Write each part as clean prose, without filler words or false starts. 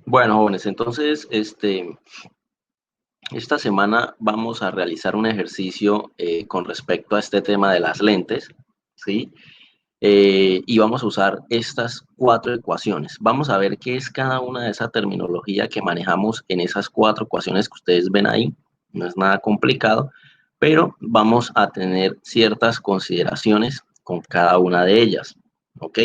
Bueno, jóvenes, entonces, esta semana vamos a realizar un ejercicio con respecto a este tema de las lentes, ¿sí? Y vamos a usar estas 4 ecuaciones. Vamos a ver qué es cada una de esa terminología que manejamos en esas 4 ecuaciones que ustedes ven ahí. No es nada complicado, pero vamos a tener ciertas consideraciones con cada una de ellas, ¿ok?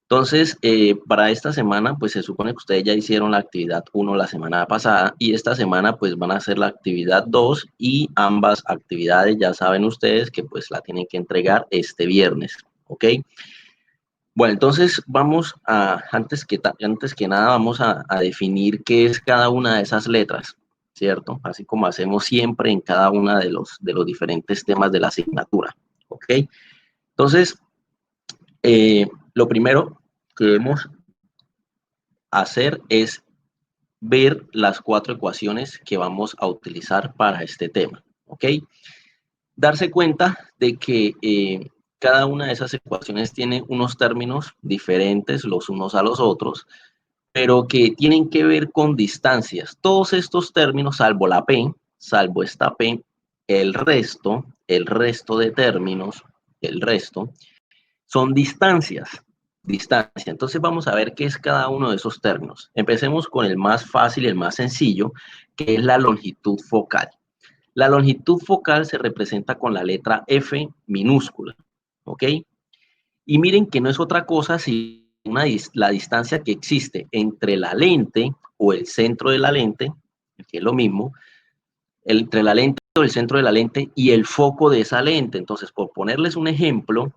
Entonces, para esta semana, pues se supone que ustedes ya hicieron la actividad 1 la semana pasada y esta semana pues van a hacer la actividad 2 y ambas actividades ya saben ustedes que pues la tienen que entregar este viernes, ¿ok? Bueno, entonces vamos a, antes que nada, vamos a definir qué es cada una de esas letras, ¿cierto? Así como hacemos siempre en cada una de los diferentes temas de la asignatura, ¿ok? Entonces, lo primero que debemos hacer es ver las 4 ecuaciones que vamos a utilizar para este tema, ¿ok? Darse cuenta de que cada una de esas ecuaciones tiene unos términos diferentes los unos a los otros, pero que tienen que ver con distancias. Todos estos términos, salvo la P, salvo esta P, el resto de términos, el resto, son distancias. Distancia. Entonces vamos a ver qué es cada uno de esos términos. Empecemos con el más fácil, el más sencillo, que es la longitud focal. La longitud focal se representa con la letra F minúscula, ¿ok? Y miren que no es otra cosa sino la distancia que existe entre la lente o el centro de la lente, que es lo mismo, entre la lente o el centro de la lente y el foco de esa lente. Entonces, por ponerles un ejemplo,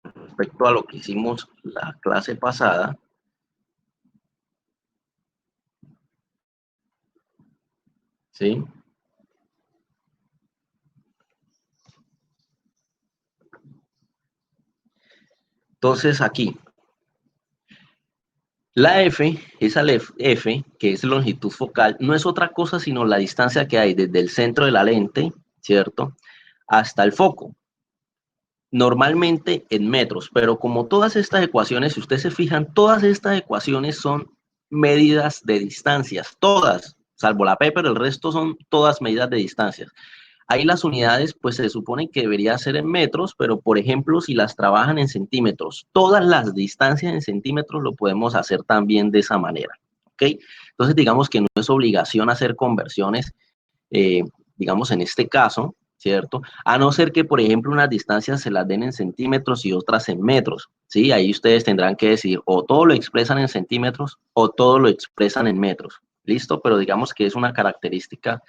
respecto a lo que hicimos la clase pasada, ¿sí? Entonces aquí, la F, esa F, que es longitud focal, no es otra cosa sino la distancia que hay desde el centro de la lente, ¿cierto? Hasta el foco. Normalmente en metros, pero como todas estas ecuaciones, si ustedes se fijan, todas estas ecuaciones son medidas de distancias, todas, salvo la P, pero el resto son todas medidas de distancias. Ahí las unidades, pues se supone que debería ser en metros, pero por ejemplo, si las trabajan en centímetros, todas las distancias en centímetros lo podemos hacer también de esa manera, ¿ok? Entonces, digamos que no es obligación hacer conversiones, digamos en este caso, ¿cierto? A no ser que, por ejemplo, unas distancias se las den en centímetros y otras en metros, ¿sí? Ahí ustedes tendrán que decir, o todo lo expresan en centímetros o todo lo expresan en metros, ¿listo? Pero digamos que es una característica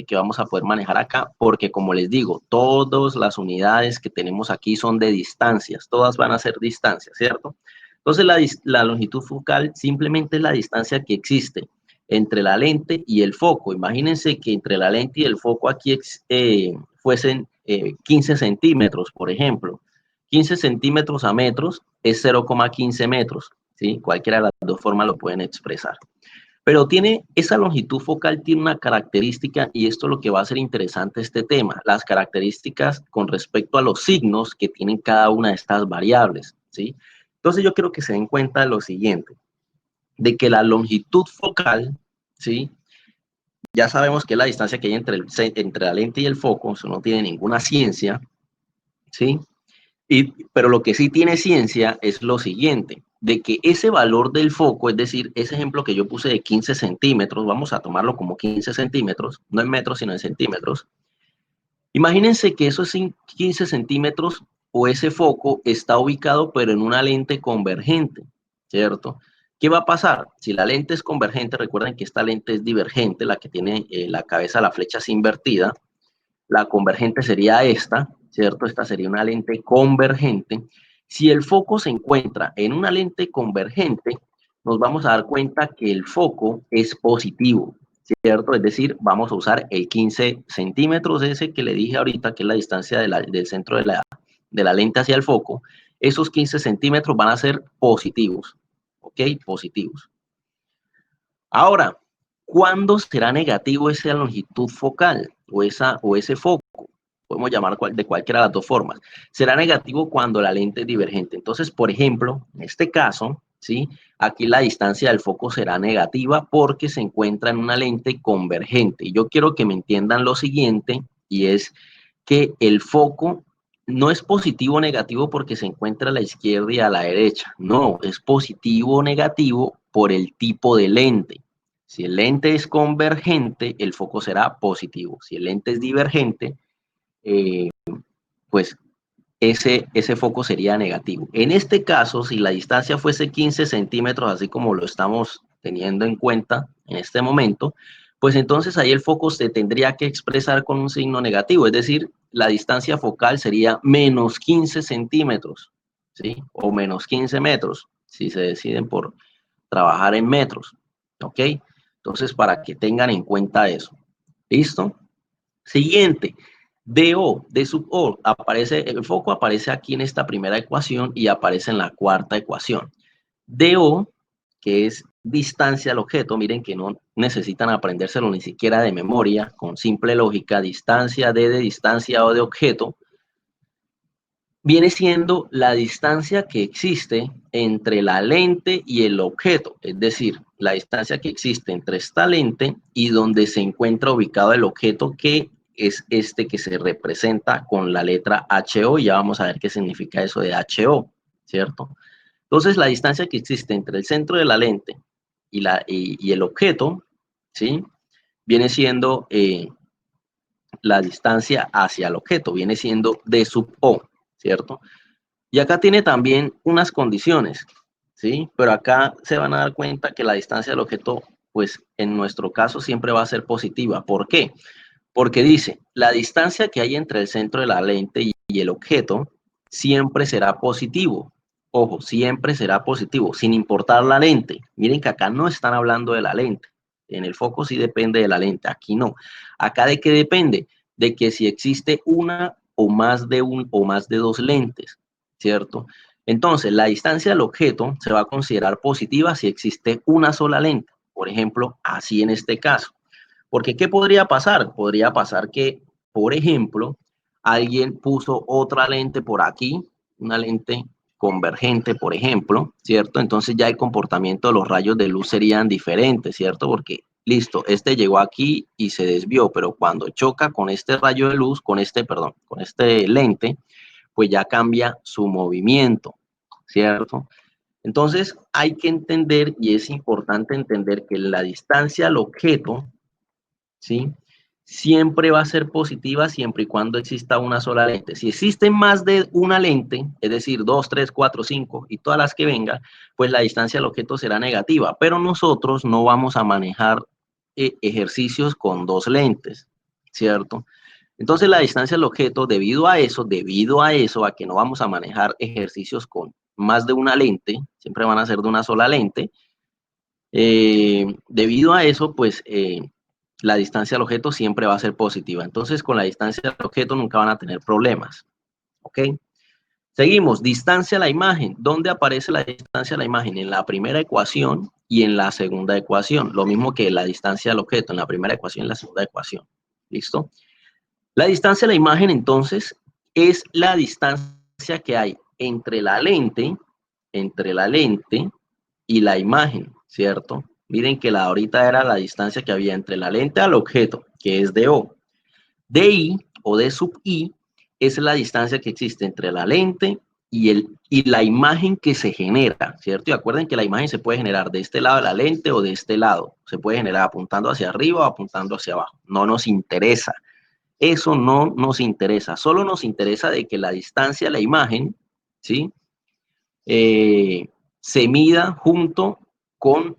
que vamos a poder manejar acá, porque como les digo, todas las unidades que tenemos aquí son de distancias, todas van a ser distancias, ¿cierto? Entonces la longitud focal simplemente es la distancia que existe entre la lente y el foco. Imagínense que entre la lente y el foco aquí fuesen 15 centímetros, por ejemplo. 15 centímetros a metros es 0,15 metros, ¿sí? Cualquiera de las dos formas lo pueden expresar. Pero esa longitud focal tiene una característica y esto es lo que va a ser interesante este tema, las características con respecto a los signos que tienen cada una de estas variables, ¿sí? Entonces yo quiero que se den cuenta de lo siguiente, de que la longitud focal, ¿sí? Ya sabemos que es la distancia que hay entre la lente y el foco, eso no tiene ninguna ciencia, ¿sí? Pero lo que sí tiene ciencia es lo siguiente, de que ese valor del foco, es decir, ese ejemplo que yo puse de 15 centímetros, vamos a tomarlo como 15 centímetros, no en metros, sino en centímetros. Imagínense que esos 15 centímetros o ese foco está ubicado, pero en una lente convergente, ¿cierto? ¿Qué va a pasar? Si la lente es convergente, recuerden que esta lente es divergente, la que tiene la cabeza, la flecha es invertida. La convergente sería esta, ¿cierto? Esta sería una lente convergente. Si el foco se encuentra en una lente convergente, nos vamos a dar cuenta que el foco es positivo, ¿cierto? Es decir, vamos a usar el 15 centímetros ese que le dije ahorita, que es la distancia del centro de la lente hacia el foco. Esos 15 centímetros van a ser positivos, ¿ok? Positivos. Ahora, ¿cuándo será negativo esa longitud focal o ese foco? podemos llamar de cualquiera de las dos formas. Será negativo cuando la lente es divergente. Entonces, por ejemplo, en este caso, ¿sí? Aquí la distancia del foco será negativa porque se encuentra en una lente convergente. Y yo quiero que me entiendan lo siguiente, y es que el foco no es positivo o negativo porque se encuentra a la izquierda y a la derecha. No, es positivo o negativo por el tipo de lente. Si el lente es convergente, el foco será positivo. Si el lente es divergente, eh, pues ese foco sería negativo. En este caso, si la distancia fuese 15 centímetros, así como lo estamos teniendo en cuenta en este momento, pues entonces ahí el foco se tendría que expresar con un signo negativo, es decir, la distancia focal sería menos 15 centímetros, ¿sí? O menos 15 metros, si se deciden por trabajar en metros, ¿ok? Entonces, para que tengan en cuenta eso. ¿Listo? Siguiente, DO, D sub O, aparece, el foco aparece aquí en esta primera ecuación y aparece en la cuarta ecuación. DO, que es distancia al objeto, miren que no necesitan aprendérselo ni siquiera de memoria, con simple lógica, distancia D de distancia O de objeto, viene siendo la distancia que existe entre la lente y el objeto, es decir, la distancia que existe entre esta lente y donde se encuentra ubicado el objeto, que es este que se representa con la letra HO. Ya vamos a ver qué significa eso de HO, ¿cierto? Entonces, la distancia que existe entre el centro de la lente y el objeto, ¿sí? Viene siendo la distancia hacia el objeto, viene siendo D sub O, ¿cierto? Y acá tiene también unas condiciones, ¿sí? Pero acá se van a dar cuenta que la distancia del objeto, pues en nuestro caso siempre va a ser positiva. ¿Por qué? Porque dice, la distancia que hay entre el centro de la lente y el objeto siempre será positivo. Ojo, siempre será positivo, sin importar la lente. Miren que acá no están hablando de la lente. En el foco sí depende de la lente, aquí no. Acá ¿de qué depende? De que si existe una o más de dos lentes, ¿cierto? Entonces, la distancia del objeto se va a considerar positiva si existe una sola lente. Por ejemplo, así en este caso. Porque ¿qué podría pasar? Podría pasar que, por ejemplo, alguien puso otra lente por aquí, una lente convergente, por ejemplo, ¿cierto? Entonces ya el comportamiento de los rayos de luz serían diferentes, ¿cierto? Porque, listo, este llegó aquí y se desvió, pero cuando choca con este rayo de luz, perdón, con este lente, pues ya cambia su movimiento, ¿cierto? Entonces hay que entender, y es importante entender, que la distancia al objeto, ¿sí? Siempre va a ser positiva siempre y cuando exista una sola lente. Si existe más de una lente, es decir, 2, 3, 4, 5 y todas las que vengan, pues la distancia al objeto será negativa. Pero nosotros no vamos a manejar ejercicios con dos lentes, ¿cierto? Entonces la distancia al objeto, a que no vamos a manejar ejercicios con más de una lente, siempre van a ser de una sola lente, debido a eso, pues la distancia al objeto siempre va a ser positiva. Entonces, con la distancia al objeto nunca van a tener problemas. ¿Ok? Seguimos, distancia a la imagen. ¿Dónde aparece la distancia a la imagen? En la primera ecuación y en la segunda ecuación. Lo mismo que la distancia al objeto, en la primera ecuación y en la segunda ecuación. ¿Listo? La distancia a la imagen, entonces, es la distancia que hay entre la lente y la imagen, ¿cierto? Miren que la ahorita era la distancia que había entre la lente al objeto, que es DO. DI o D sub I es la distancia que existe entre la lente y la imagen que se genera, ¿cierto? Y acuerden que la imagen se puede generar de este lado de la lente o de este lado. Se puede generar apuntando hacia arriba o apuntando hacia abajo. No nos interesa. Eso no nos interesa. Solo nos interesa de que la distancia a la imagen, ¿sí? Se mida junto con,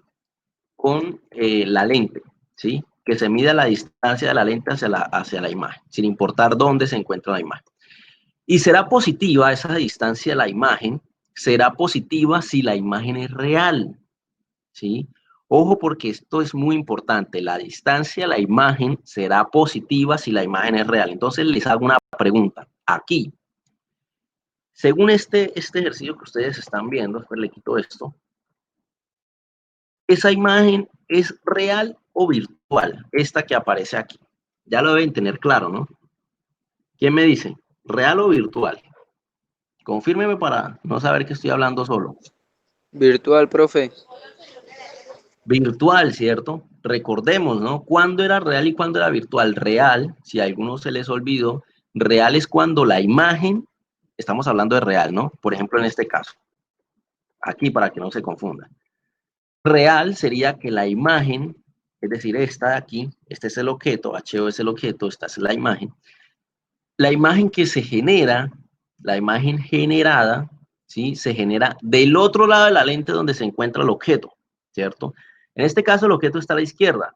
la lente, ¿sí? Que se mida la distancia de la lente hacia la imagen, sin importar dónde se encuentra la imagen. Y será positiva esa distancia de la imagen, será positiva si la imagen es real, ¿sí? Ojo, porque esto es muy importante. La distancia a la imagen será positiva si la imagen es real. Entonces les hago una pregunta. Aquí, según este ejercicio que ustedes están viendo, después le quito esto, ¿esa imagen es real o virtual? Esta que aparece aquí. Ya lo deben tener claro, ¿no? ¿Quién me dice? ¿Real o virtual? Confírmeme para no saber que estoy hablando solo. Virtual, profe. Virtual, ¿cierto? Recordemos, ¿no? ¿Cuándo era real y cuándo era virtual? Real, si a algunos se les olvidó, real es cuando la imagen, estamos hablando de real, ¿no? Por ejemplo, en este caso, aquí para que no se confunda. Real sería que la imagen, es decir, esta de aquí, este es el objeto, HO es el objeto, esta es la imagen que se genera, la imagen generada, ¿sí? Se genera del otro lado de la lente donde se encuentra el objeto, ¿cierto? En este caso el objeto está a la izquierda.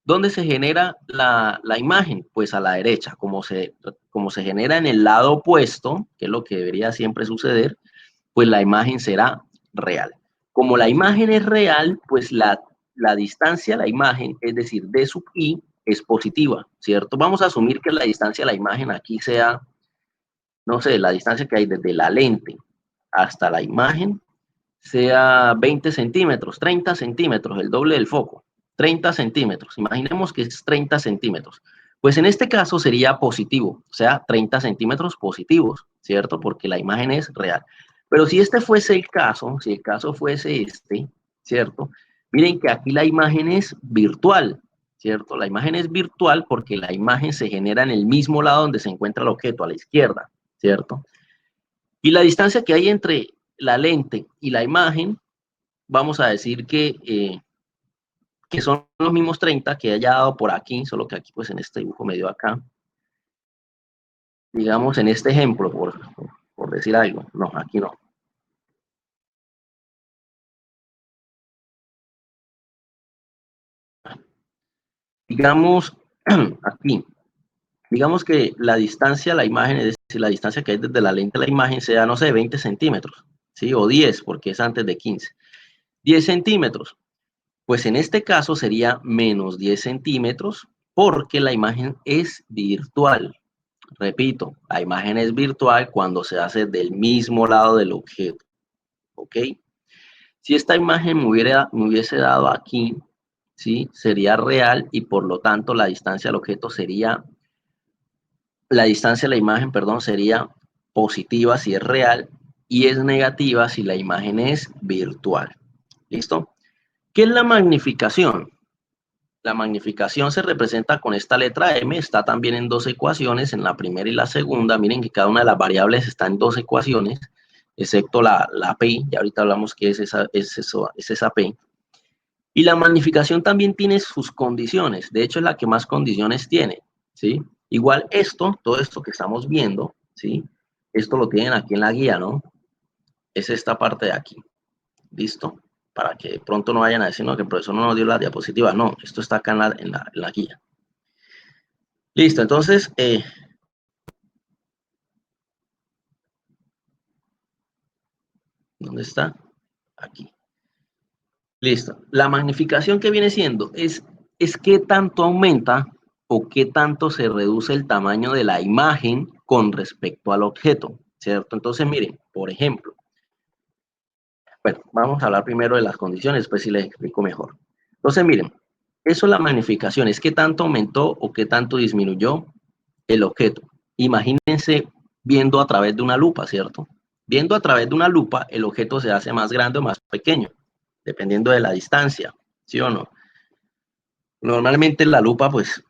¿Dónde se genera la imagen? Pues a la derecha, como se genera en el lado opuesto, que es lo que debería siempre suceder, pues la imagen será real. Como la imagen es real, pues la distancia a la imagen, es decir, de sub i, es positiva, ¿cierto? Vamos a asumir que la distancia a la imagen aquí sea, no sé, la distancia que hay desde la lente hasta la imagen sea 20 centímetros, 30 centímetros, el doble del foco, 30 centímetros. Imaginemos que es 30 centímetros. Pues en este caso sería positivo, o sea, 30 centímetros positivos, ¿cierto? Porque la imagen es real. Pero si este fuese el caso, si el caso fuese este, ¿cierto? Miren que aquí la imagen es virtual, ¿cierto? La imagen es virtual porque la imagen se genera en el mismo lado donde se encuentra el objeto, a la izquierda, ¿cierto? Y la distancia que hay entre la lente y la imagen, vamos a decir que son los mismos 30 que haya dado por aquí, solo que aquí pues en este dibujo me dio acá, digamos en este ejemplo, por decir algo, no, aquí no. Digamos aquí, digamos que la distancia a la imagen, es decir, la distancia que hay desde la lente a la imagen sea, no sé, 20 centímetros, ¿sí? O 10, porque es antes de 15. 10 centímetros. Pues en este caso sería menos 10 centímetros porque la imagen es virtual. Repito, la imagen es virtual cuando se hace del mismo lado del objeto. ¿Ok? Si esta imagen me hubiese dado aquí, ¿sí? Sería real y por lo tanto la distancia del objeto sería, la distancia de la imagen, perdón, sería positiva si es real y es negativa si la imagen es virtual. ¿Listo? ¿Qué es la magnificación? La magnificación se representa con esta letra M, está también en dos ecuaciones, en la primera y la segunda. Miren que cada una de las variables está en dos ecuaciones, excepto la P, y ahorita hablamos que es esa P. Y la magnificación también tiene sus condiciones, de hecho es la que más condiciones tiene, ¿sí? Igual esto, todo esto que estamos viendo, ¿sí? Esto lo tienen aquí en la guía, ¿no? Es esta parte de aquí, ¿listo? Para que pronto no vayan a decir, no, que el profesor no nos dio la diapositiva. No, esto está acá en la guía. Listo, entonces, ¿dónde está? Aquí. Listo. La magnificación que viene siendo es qué tanto aumenta o qué tanto se reduce el tamaño de la imagen con respecto al objeto, ¿cierto? Entonces, miren, por ejemplo, bueno, vamos a hablar primero de las condiciones, después sí les explico mejor. Entonces, miren, eso es la magnificación, es qué tanto aumentó o qué tanto disminuyó el objeto. Imagínense viendo a través de una lupa, ¿cierto? Viendo a través de una lupa, el objeto se hace más grande o más pequeño, dependiendo de la distancia, ¿sí o no? Normalmente la lupa, pues,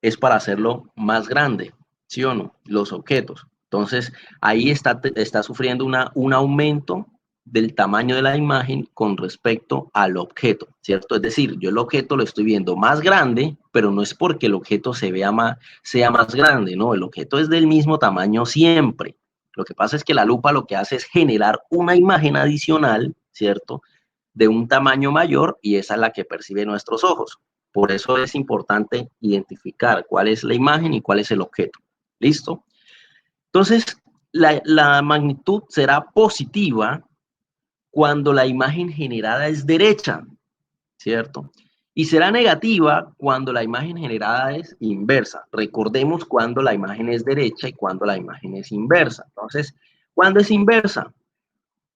es para hacerlo más grande, ¿sí o no? Los objetos. Entonces, ahí está sufriendo un aumento del tamaño de la imagen con respecto al objeto, ¿cierto? Es decir, yo el objeto lo estoy viendo más grande, pero no es porque el objeto sea más grande, no, el objeto es del mismo tamaño siempre. Lo que pasa es que la lupa lo que hace es generar una imagen adicional, ¿cierto? De un tamaño mayor y esa es la que percibe nuestros ojos. Por eso es importante identificar cuál es la imagen y cuál es el objeto. ¿Listo? Entonces, la magnitud será positiva cuando la imagen generada es derecha, ¿cierto? Y será negativa cuando la imagen generada es inversa. Recordemos cuando la imagen es derecha y cuando la imagen es inversa. Entonces, ¿cuándo es inversa?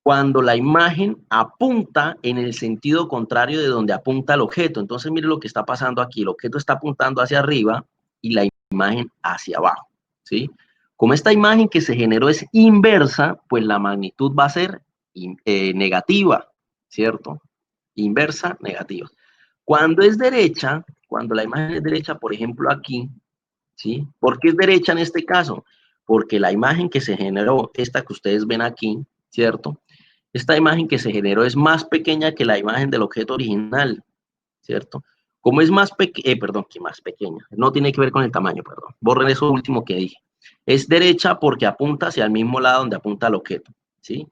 Cuando la imagen apunta en el sentido contrario de donde apunta el objeto. Entonces, mire lo que está pasando aquí. El objeto está apuntando hacia arriba y la imagen hacia abajo, ¿sí? Como esta imagen que se generó es inversa, pues la magnitud va a ser negativa, ¿cierto? Inversa, negativa. Cuando es derecha, cuando la imagen es derecha, por ejemplo aquí, ¿sí? ¿Por qué es derecha en este caso? Porque la imagen que se generó, esta que ustedes ven aquí, ¿cierto? Esta imagen que se generó es más pequeña que la imagen del objeto original, ¿cierto? Como es más pequeña, perdón, que más pequeña, no tiene que ver con el tamaño, perdón. Borren eso último que dije. Es derecha porque apunta hacia el mismo lado donde apunta el objeto, ¿sí?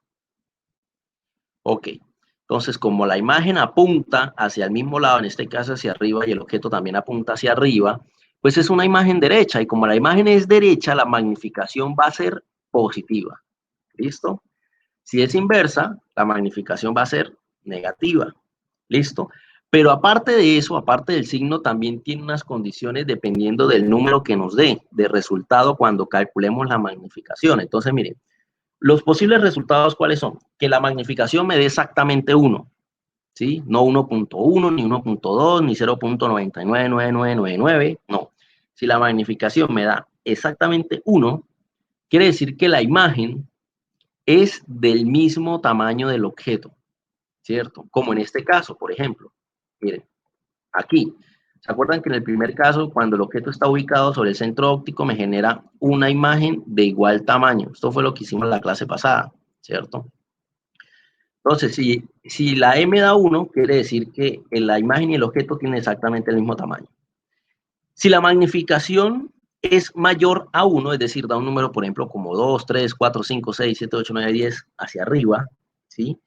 Ok. Entonces, como la imagen apunta hacia el mismo lado, en este caso hacia arriba, y el objeto también apunta hacia arriba, pues es una imagen derecha. Y como la imagen es derecha, la magnificación va a ser positiva. ¿Listo? Si es inversa, la magnificación va a ser negativa. ¿Listo? Pero aparte de eso, aparte del signo, también tiene unas condiciones dependiendo del número que nos dé de resultado cuando calculemos la magnificación. Entonces, miren, los posibles resultados, ¿cuáles son? Que la magnificación me dé exactamente 1, ¿sí? No 1.1, ni 1.2, ni 0.999999, no. Si la magnificación me da exactamente 1, quiere decir que la imagen es del mismo tamaño del objeto, ¿cierto? Como en este caso, por ejemplo. Miren, aquí. ¿Se acuerdan que en el primer caso, cuando el objeto está ubicado sobre el centro óptico, me genera una imagen de igual tamaño? Esto fue lo que hicimos en la clase pasada, ¿cierto? Entonces, si la M da 1, quiere decir que la imagen y el objeto tienen exactamente el mismo tamaño. Si la magnificación es mayor a 1, es decir, da un número, por ejemplo, como 2, 3, 4, 5, 6, 7, 8, 9, 10, hacia arriba, ¿sí?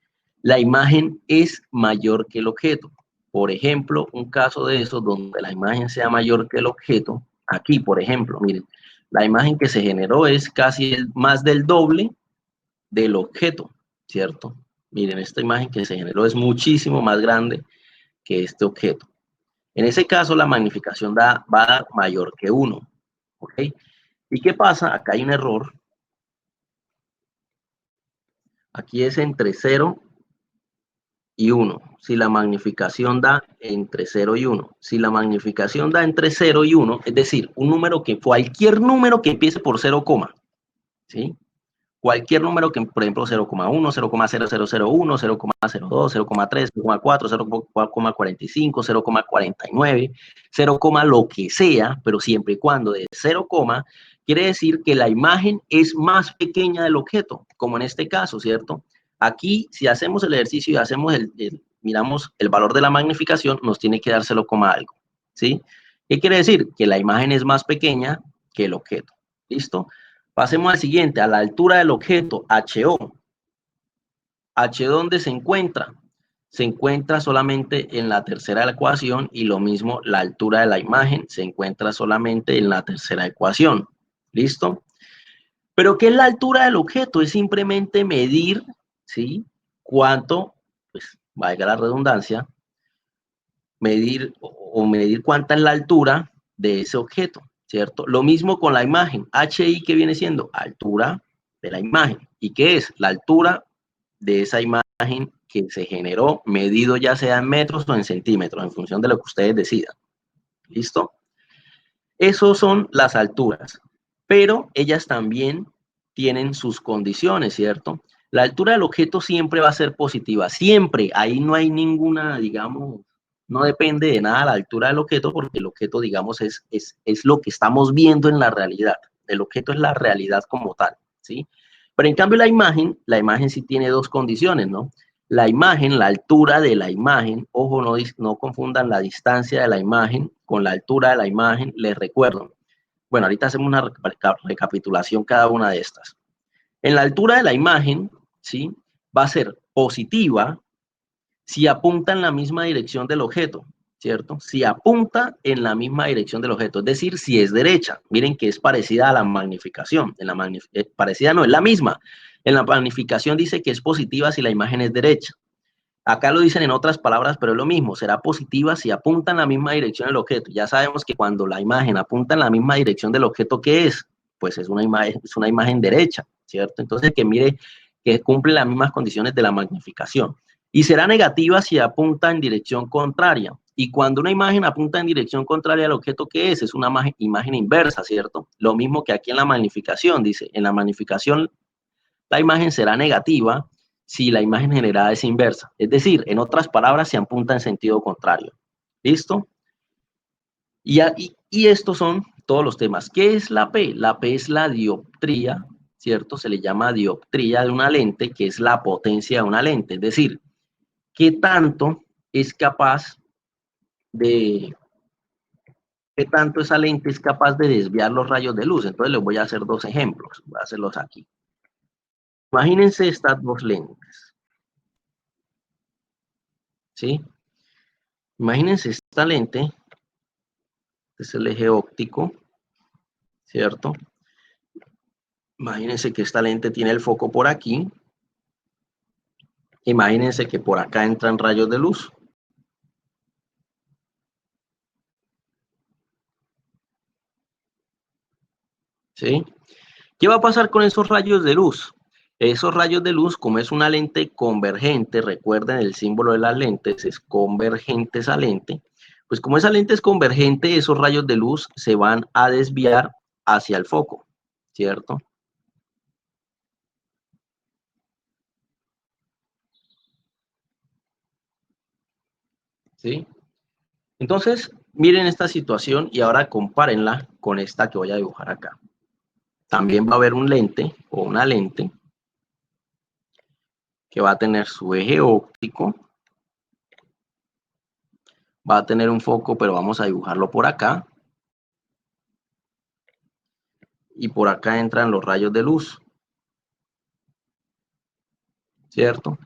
La imagen es mayor que el objeto. Por ejemplo, un caso de eso donde la imagen sea mayor que el objeto, aquí, por ejemplo, miren, la imagen que se generó es casi más del doble del objeto, ¿cierto? Miren, esta imagen que se generó es muchísimo más grande que este objeto. En ese caso, la magnificación va a dar mayor que 1, ¿ok? ¿Y qué pasa? Acá hay un error. Aquí es entre 0 y 1. Si la magnificación da entre 0 y 1. Si la magnificación da entre 0 y 1, es decir, un número que, cualquier número que empiece por 0, ¿sí? Cualquier número que, por ejemplo, 0,1, 0,0001, 0,02, 0,3, 0,4, 0,45, 0,49, 0, lo que sea, pero siempre y cuando de 0, quiere decir que la imagen es más pequeña del objeto, como en este caso, ¿cierto? Aquí, si hacemos el ejercicio y hacemos miramos el valor de la magnificación, nos tiene que dar 0, algo, ¿sí? ¿Qué quiere decir? Que la imagen es más pequeña que el objeto. ¿Listo? Pasemos al siguiente, a la altura del objeto, HO. ¿H dónde se encuentra? Se encuentra solamente en la tercera ecuación y lo mismo la altura de la imagen se encuentra solamente en la tercera ecuación. ¿Listo? Pero ¿qué es la altura del objeto? Es simplemente medir, ¿sí? Cuánto, pues valga la redundancia, medir cuánta es la altura de ese objeto, ¿cierto? Lo mismo con la imagen, HI, que viene siendo altura de la imagen. ¿Y qué es? La altura de esa imagen que se generó, medido ya sea en metros o en centímetros, en función de lo que ustedes decidan. ¿Listo? Esos son las alturas, pero ellas también tienen sus condiciones, ¿cierto? La altura del objeto siempre va a ser positiva, siempre, ahí no hay ninguna, digamos, no depende de nada la altura del objeto, porque el objeto, digamos, es lo que estamos viendo en la realidad, el objeto es la realidad como tal, ¿sí? Pero en cambio la imagen sí tiene dos condiciones, ¿no? La imagen, la altura de la imagen, ojo, no confundan la distancia de la imagen con la altura de la imagen, les recuerdo. Bueno, ahorita hacemos una recapitulación cada una de estas. En la altura de la imagen, ¿sí? Va a ser positiva si apunta en la misma dirección del objeto, ¿cierto? Si apunta en la misma dirección del objeto, es decir, si es derecha. Miren que es parecida a la magnificación. Parecida no, es la misma. En la magnificación dice que es positiva si la imagen es derecha. Acá lo dicen en otras palabras, pero es lo mismo. Será positiva si apunta en la misma dirección del objeto. Ya sabemos que cuando la imagen apunta en la misma dirección del objeto, ¿qué es? Pues es una imagen derecha, ¿cierto? Entonces, que mire que cumple las mismas condiciones de la magnificación. Y será negativa si apunta en dirección contraria. Y cuando una imagen apunta en dirección contraria al objeto, ¿qué es? Es una imagen inversa, ¿cierto? Lo mismo que aquí en la magnificación, dice, en la magnificación la imagen será negativa si la imagen generada es inversa. Es decir, en otras palabras, se apunta en sentido contrario. ¿Listo? Y estos son todos los temas. ¿Qué es la P? La P es la dioptría, ¿cierto? Se le llama dioptría de una lente, que es la potencia de una lente. Es decir, ¿qué tanto es capaz de, qué tanto esa lente es capaz de desviar los rayos de luz? Entonces les voy a hacer dos ejemplos. Voy a hacerlos aquí. Imagínense estas dos lentes, ¿sí? Imagínense esta lente, este es el eje óptico, ¿cierto? Imagínense que esta lente tiene el foco por aquí. Imagínense que por acá entran rayos de luz. ¿Sí? ¿Qué va a pasar con esos rayos de luz? Esos rayos de luz, como es una lente convergente, recuerden el símbolo de las lentes, es convergente esa lente, pues como esa lente es convergente, esos rayos de luz se van a desviar hacia el foco, ¿cierto? ¿Sí? Entonces, miren esta situación y ahora compárenla con esta que voy a dibujar acá. También va a haber un lente o una lente que va a tener su eje óptico, va a tener un foco, pero vamos a dibujarlo por acá. Y por acá entran los rayos de luz, ¿cierto?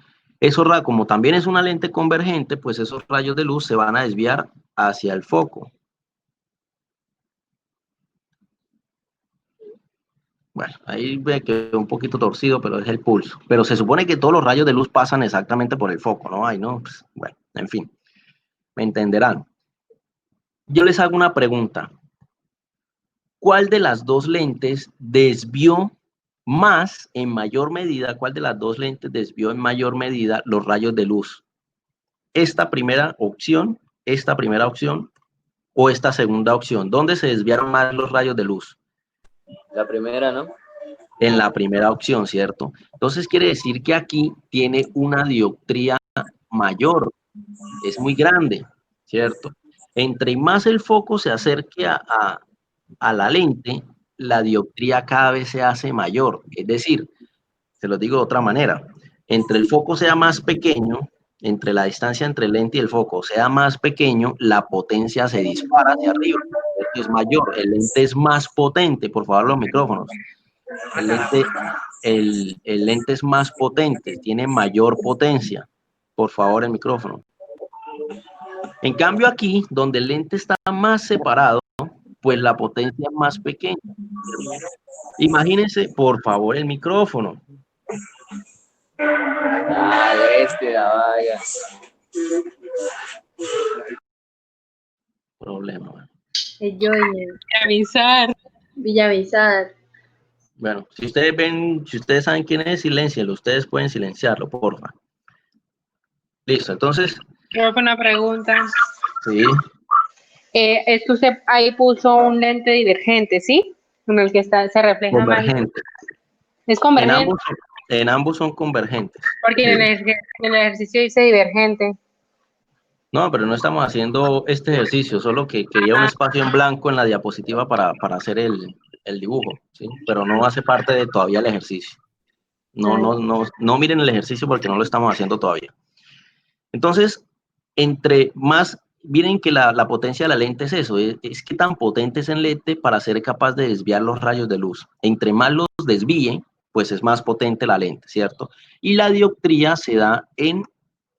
Como también es una lente convergente, pues esos rayos de luz se van a desviar hacia el foco. Bueno, ahí me quedó un poquito torcido, pero es el pulso. Pero se supone que todos los rayos de luz pasan exactamente por el foco, ¿no? Ay, no, pues, bueno, en fin, me entenderán. Yo les hago una pregunta. ¿Cuál de las dos lentes desvió más, en mayor medida, cuál de las dos lentes desvió en mayor medida los rayos de luz? Esta primera opción o esta segunda opción. ¿Dónde se desviaron más los rayos de luz? La primera, ¿no? En la primera opción, ¿cierto? Entonces quiere decir que aquí tiene una dioptría mayor, es muy grande, ¿cierto? Entre más el foco se acerque a la lente, la dioptría cada vez se hace mayor. Es decir, se lo digo de otra manera, entre el foco sea más pequeño, entre la distancia entre el lente y el foco sea más pequeño, la potencia se dispara hacia arriba. Esto es mayor, el lente es más potente, por favor los micrófonos. El lente, el lente es más potente, tiene mayor potencia. Por favor el micrófono. En cambio aquí, donde el lente está más separado, pues la potencia es más pequeña. Imagínense, por favor, el micrófono. Ah, vaya. Problema. Avisar. Villavizar. Bueno, si ustedes ven, si ustedes saben quién es, siléncienlo. Ustedes pueden silenciarlo, porfa. Listo, entonces, Creo que una pregunta. sí, Esto ahí puso un lente divergente, ¿sí? En el que se refleja más. convergente. Es En convergente, ambos son convergentes. porque Sí. en el ejercicio dice divergente. No, pero no estamos haciendo este ejercicio, solo que quería un espacio en blanco en la diapositiva para hacer el dibujo, ¿sí? Pero no hace parte de todavía el ejercicio. No miren el ejercicio porque no lo estamos haciendo todavía. Entonces, entre más, miren que la potencia de la lente es eso, es que tan potente es el lente para ser capaz de desviar los rayos de luz. Entre más los desvíe, pues es más potente la lente, ¿cierto? Y la dioptría se da en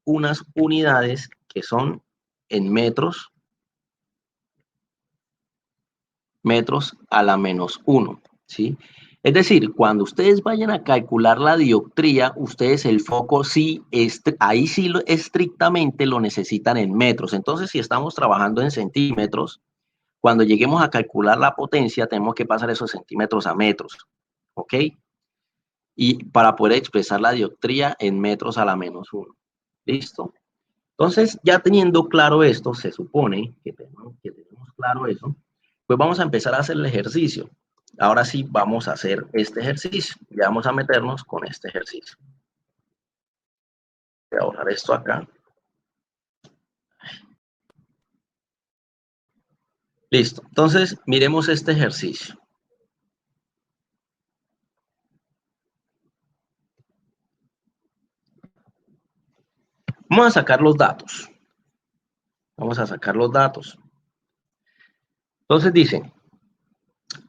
unas unidades que son en metros a la -1, ¿sí? Es decir, cuando ustedes vayan a calcular la dioptría, ustedes el foco sí, ahí sí estrictamente lo necesitan en metros. Entonces, si estamos trabajando en centímetros, cuando lleguemos a calcular la potencia, tenemos que pasar esos centímetros a metros, ¿ok? Y para poder expresar la dioptría en metros a la -1. ¿Listo? Entonces, ya teniendo claro esto, se supone que tenemos claro eso, pues vamos a empezar a hacer el ejercicio. Ahora sí, vamos a hacer este ejercicio. Ya vamos a meternos con este ejercicio. Voy a borrar esto acá. Listo. Entonces, miremos este ejercicio. Vamos a sacar los datos. Vamos a sacar los datos. Entonces dice,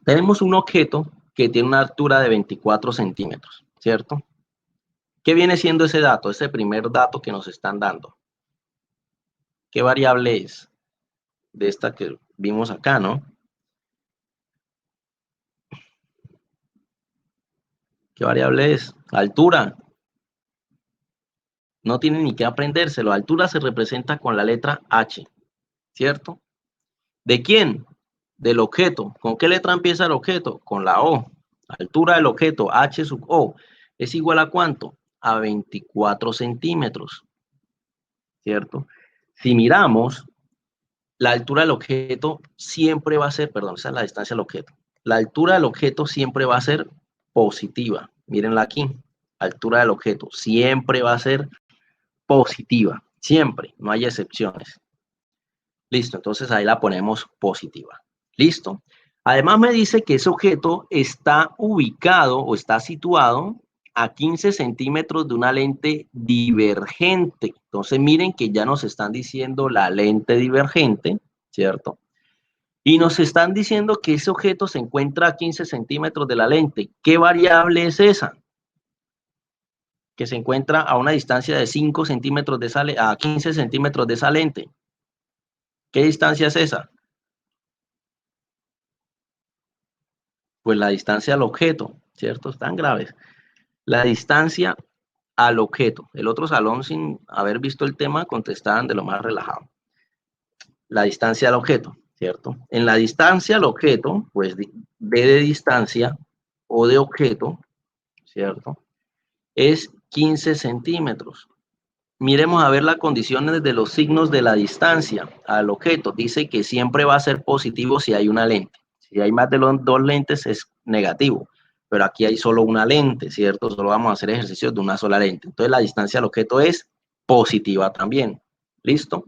tenemos un objeto que tiene una altura de 24 centímetros, ¿cierto? ¿Qué viene siendo ese dato? Ese primer dato que nos están dando. ¿Qué variable es? De esta que vimos acá, ¿no? ¿Qué variable es? Altura. No tiene ni que aprendérselo. Altura se representa con la letra H, ¿cierto? ¿De quién? Del objeto. ¿Con qué letra empieza el objeto? Con la O. Altura del objeto, H sub O, es igual a ¿cuánto? A 24 centímetros, ¿cierto? Si miramos, la altura del objeto siempre va a ser, perdón, esa es la distancia del objeto. La altura del objeto siempre va a ser positiva. Mírenla aquí. Altura del objeto siempre va a ser positiva. Siempre, no hay excepciones. Listo, entonces ahí la ponemos positiva. Listo. Además me dice que ese objeto está ubicado o está situado a 15 centímetros de una lente divergente. Entonces miren que ya nos están diciendo la lente divergente, ¿cierto? Y nos están diciendo que ese objeto se encuentra a 15 centímetros de la lente. ¿Qué variable es esa? Que se encuentra a una distancia de 5 centímetros de esa, a 15 centímetros de esa lente. ¿Qué distancia es esa? Pues la distancia al objeto, ¿cierto? Están graves. La distancia al objeto. El otro salón, sin haber visto el tema, contestaban de lo más relajado. La distancia al objeto, ¿cierto? En la distancia al objeto, pues D de distancia o de objeto, ¿cierto? Es 15 centímetros. Miremos a ver las condiciones de los signos de la distancia al objeto. Dice que siempre va a ser positivo si hay una lente. Si hay más de dos lentes es negativo, pero aquí hay solo una lente, ¿cierto? Solo vamos a hacer ejercicios de una sola lente. Entonces la distancia al objeto es positiva también. ¿Listo?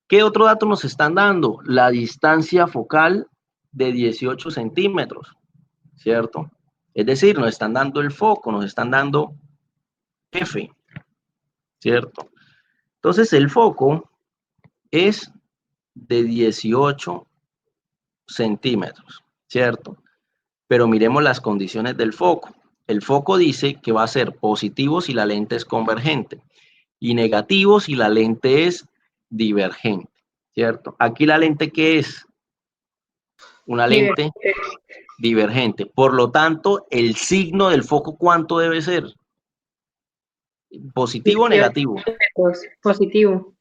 ¿Qué otro dato nos están dando? La distancia focal de 18 centímetros, ¿cierto? Es decir, nos están dando el foco, nos están dando F, ¿cierto? Entonces el foco es de 18 centímetros, ¿cierto? Pero miremos las condiciones del foco. El foco dice que va a ser positivo si la lente es convergente y negativo si la lente es divergente, ¿cierto? Aquí la lente, ¿qué es? Una lente divergente. Por lo tanto, el signo del foco, ¿cuánto debe ser? ¿Positivo o negativo? Positivo.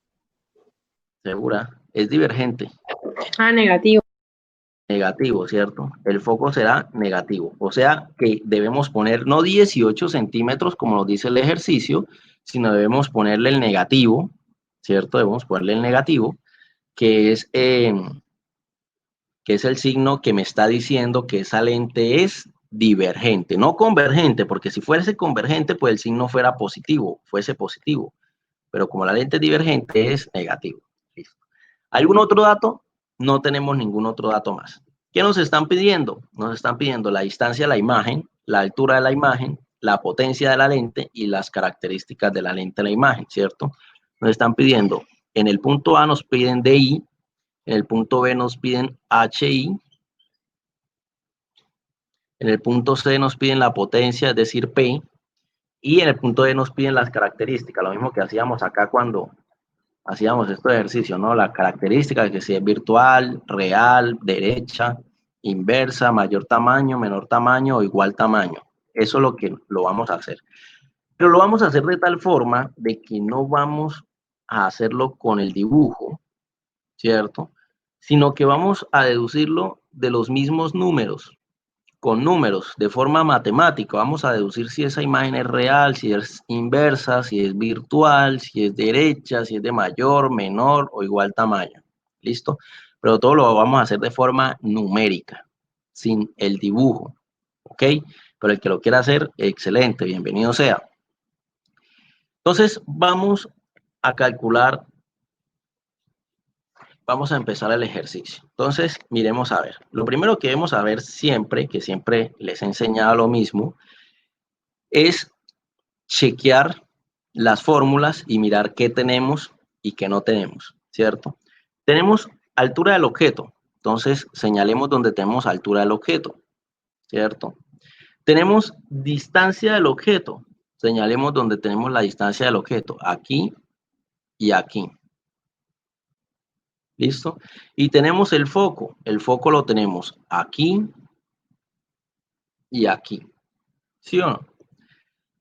¿Segura? Es divergente. Ah, negativo. Negativo, ¿cierto? El foco será negativo. O sea que debemos poner no 18 centímetros como nos dice el ejercicio, sino debemos ponerle el negativo, ¿cierto? Debemos ponerle el negativo, que es el signo que me está diciendo que esa lente es divergente, no convergente, porque si fuese convergente, pues el signo fuese positivo. Pero como la lente es divergente, es negativo. ¿Listo? ¿Algún otro dato? No tenemos ningún otro dato más. ¿Qué nos están pidiendo? Nos están pidiendo la distancia a la imagen, la altura de la imagen, la potencia de la lente y las características de la lente de la imagen, ¿cierto? Nos están pidiendo, en el punto A nos piden DI, en el punto B nos piden HI, en el punto C nos piden la potencia, es decir, P, y en el punto D nos piden las características, lo mismo que hacíamos acá cuando hacíamos este ejercicio, ¿no? La característica de que si es virtual, real, derecha, inversa, mayor tamaño, menor tamaño o igual tamaño. Eso es lo que lo vamos a hacer. Pero lo vamos a hacer de tal forma de que no vamos a hacerlo con el dibujo, ¿cierto? Sino que vamos a deducirlo de los mismos números. con números de forma matemática. Vamos a deducir si esa imagen es real, si es inversa, si es virtual, si es derecha, si es de mayor, menor o igual tamaño. ¿Listo? Pero todo lo vamos a hacer de forma numérica, sin el dibujo. ¿Ok? Pero el que lo quiera hacer, excelente, bienvenido sea. Entonces, vamos a calcular, vamos a empezar el ejercicio. Entonces, miremos a ver. Lo primero que debemos saber siempre, que siempre les he enseñado lo mismo, es chequear las fórmulas y mirar qué tenemos y qué no tenemos, ¿cierto? Tenemos altura del objeto, entonces señalemos donde tenemos altura del objeto, ¿cierto? Tenemos distancia del objeto, señalemos donde tenemos la distancia del objeto, aquí y aquí. ¿Listo? Y tenemos el foco lo tenemos aquí y aquí, ¿sí o no?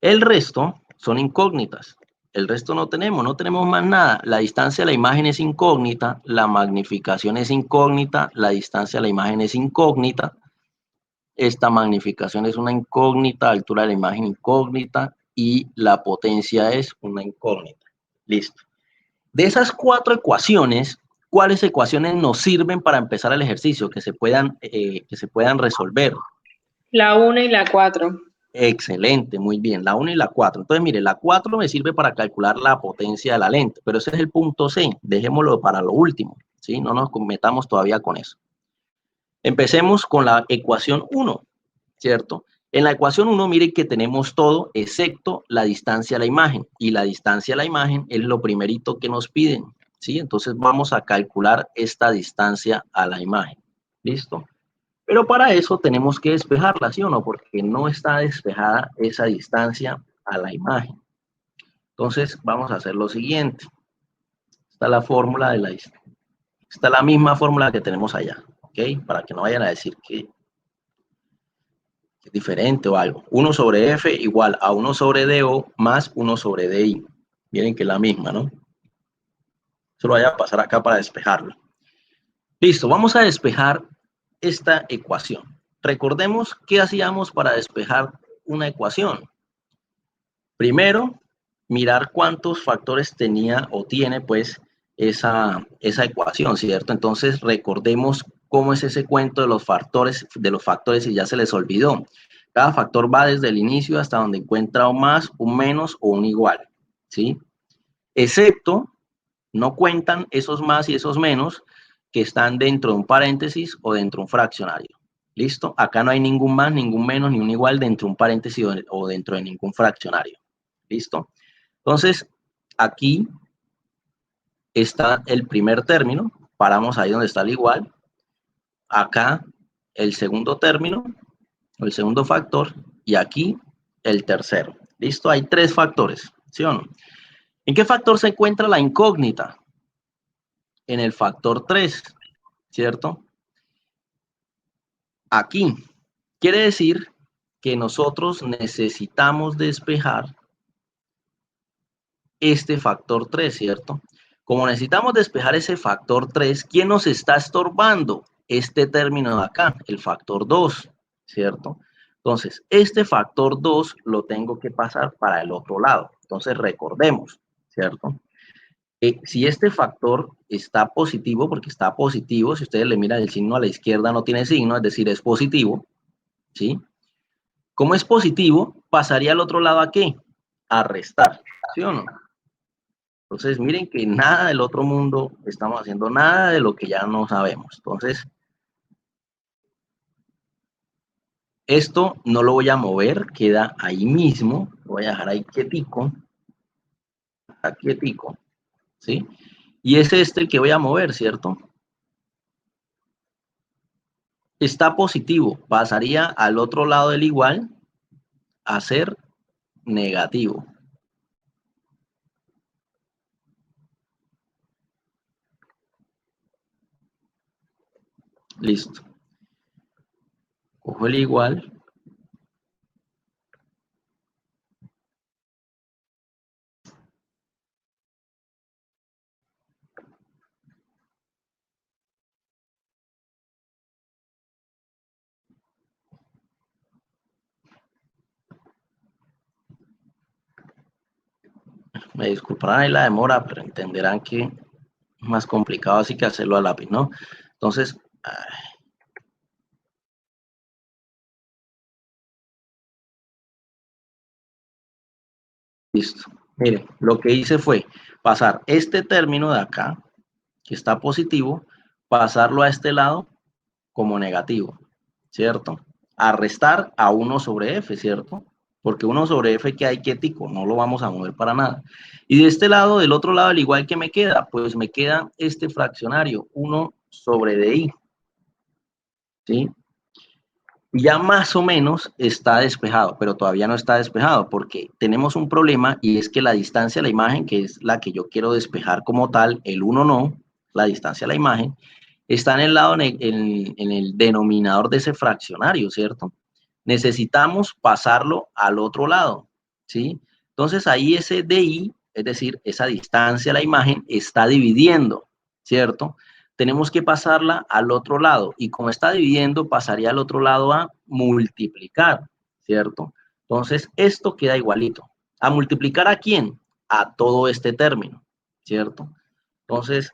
El resto son incógnitas. El resto no tenemos más nada. La distancia de la imagen es incógnita, la magnificación es incógnita, la distancia de la imagen es incógnita, esta magnificación es una incógnita, altura de la imagen incógnita y la potencia es una incógnita. Listo. De esas 4 ecuaciones, ¿cuáles ecuaciones nos sirven para empezar el ejercicio que se puedan resolver? La 1 y la 4. Excelente, muy bien, la 1 y la 4. Entonces, mire, la 4 me sirve para calcular la potencia de la lente, pero ese es el punto C, dejémoslo para lo último, ¿sí? No nos metamos todavía con eso. Empecemos con la ecuación 1, ¿cierto? En la ecuación 1, miren que tenemos todo excepto la distancia a la imagen, y la distancia a la imagen es lo primerito que nos piden, ¿sí? Entonces, vamos a calcular esta distancia a la imagen, ¿listo? Pero para eso tenemos que despejarla, ¿sí o no? Porque no está despejada esa distancia a la imagen. Entonces, vamos a hacer lo siguiente. Esta es la fórmula de la distancia. Esta es la misma fórmula que tenemos allá, ¿ok? Para que no vayan a decir que es diferente o algo. 1 sobre F igual a 1 sobre DO más 1 sobre DI. Miren que es la misma, ¿no? Se lo voy a pasar acá para despejarlo. Listo, vamos a despejar esta ecuación. Recordemos qué hacíamos para despejar una ecuación. Primero, mirar cuántos factores tenía o tiene pues esa ecuación, ¿cierto? Entonces recordemos cómo es ese cuento de los factores y ya se les olvidó. Cada factor va desde el inicio hasta donde encuentra un más, un menos o un igual, ¿sí? Excepto, no cuentan esos más y esos menos que están dentro de un paréntesis o dentro de un fraccionario. ¿Listo? Acá no hay ningún más, ningún menos, ni un igual dentro de un paréntesis o dentro de ningún fraccionario. ¿Listo? Entonces, aquí está el primer término, paramos ahí donde está el igual, acá el segundo término, el segundo factor, y aquí el tercero. ¿Listo? Hay 3 factores, ¿sí o no? ¿En qué factor se encuentra la incógnita? En el factor 3, ¿cierto? Aquí. Quiere decir que nosotros necesitamos despejar este factor 3, ¿cierto? Como necesitamos despejar ese factor 3, ¿quién nos está estorbando? Este término de acá, el factor 2, ¿cierto? Entonces, este factor 2 lo tengo que pasar para el otro lado. Entonces, recordemos, ¿cierto? Si este factor está positivo, porque está positivo, si ustedes le miran el signo a la izquierda no tiene signo, es decir, es positivo, ¿sí? Como es positivo, pasaría al otro lado ¿a qué? A restar, ¿sí o no? Entonces, miren que nada del otro mundo estamos haciendo, nada de lo que ya no sabemos. Entonces, esto no lo voy a mover, queda ahí mismo. Lo voy a dejar ahí quietico, ¿sí? Y es este el que voy a mover, ¿cierto? Está positivo, pasaría al otro lado del igual a ser negativo. Listo. Cojo el igual. Me disculparán ahí la demora, pero entenderán que es más complicado así que hacerlo a lápiz, ¿no? Entonces, listo. Miren, lo que hice fue pasar este término de acá, que está positivo, pasarlo a este lado como negativo, ¿cierto? A restar a 1 sobre f, ¿cierto? Porque 1 sobre f que hay quietico, no lo vamos a mover para nada. Y de este lado, del otro lado, al igual que me queda, pues me queda este fraccionario, 1 sobre di, ¿sí? Ya más o menos está despejado, pero todavía no está despejado porque tenemos un problema y es que la distancia a la imagen, que es la que yo quiero despejar como tal, el 1 no, la distancia a la imagen, está en el lado, en el denominador de ese fraccionario, ¿cierto? Necesitamos pasarlo al otro lado, ¿sí? Entonces ahí ese DI, es decir, esa distancia a la imagen, está dividiendo, ¿cierto? Tenemos que pasarla al otro lado y como está dividiendo, pasaría al otro lado a multiplicar, ¿cierto? Entonces esto queda igualito. ¿A multiplicar a quién? A todo este término, ¿cierto? Entonces,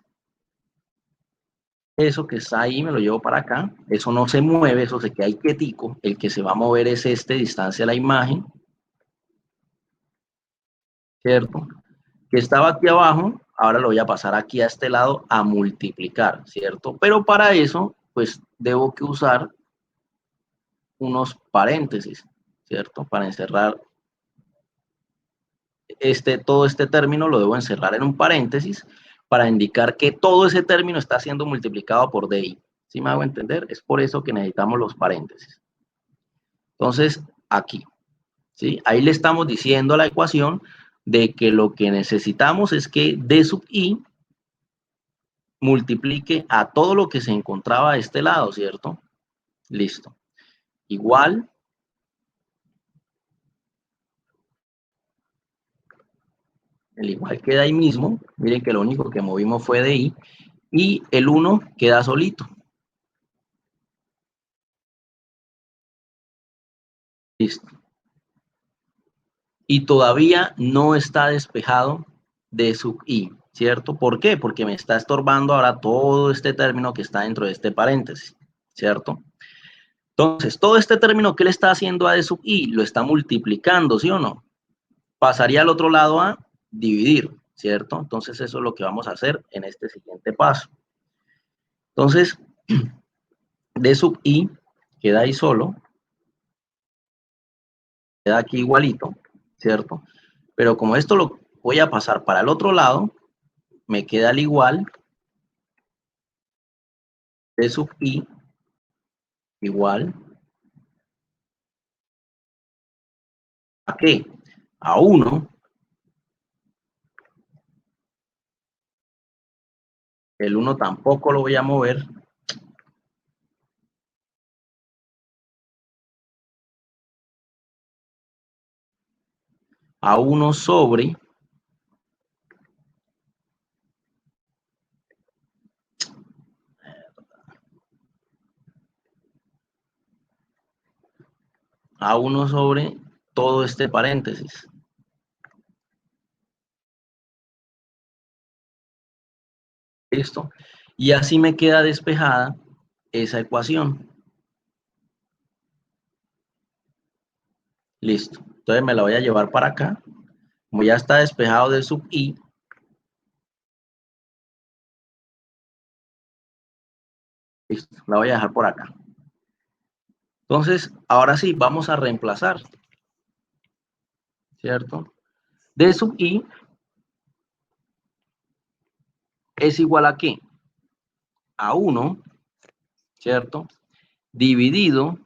eso que está ahí me lo llevo para acá, eso no se mueve, eso se queda ahí quietico, el que se va a mover es este, distancia a la imagen, ¿cierto? Que estaba aquí abajo, ahora lo voy a pasar aquí a este lado a multiplicar, ¿cierto? Pero para eso, pues debo que usar unos paréntesis, ¿cierto? Para encerrar todo este término lo debo encerrar en un paréntesis para indicar que todo ese término está siendo multiplicado por DI. ¿Sí me hago entender? Es por eso que necesitamos los paréntesis. Entonces, aquí, ¿sí? Ahí le estamos diciendo a la ecuación de que lo que necesitamos es que D sub I multiplique a todo lo que se encontraba a este lado, ¿cierto? Listo. Igual, el igual queda ahí mismo. Miren que lo único que movimos fue de I. Y el 1 queda solito. Listo. Y todavía no está despejado D sub I, ¿cierto? ¿Por qué? Porque me está estorbando ahora todo este término que está dentro de este paréntesis, ¿cierto? Entonces, todo este término que le está haciendo a D sub I lo está multiplicando, ¿sí o no? Pasaría al otro lado a dividir, ¿cierto? Entonces, eso es lo que vamos a hacer en este siguiente paso. Entonces, D sub I queda ahí solo, queda aquí igualito, ¿cierto? Pero como esto lo voy a pasar para el otro lado, me queda al igual D sub I igual ¿a qué? A 1. El 1 tampoco lo voy a mover. A 1 sobre todo este paréntesis. ¿Listo? Y así me queda despejada esa ecuación. Listo. Entonces me la voy a llevar para acá. Como ya está despejado de sub I, listo, la voy a dejar por acá. Entonces, ahora sí, vamos a reemplazar, ¿cierto? D sub I es igual a ¿qué? A 1, ¿cierto? Dividido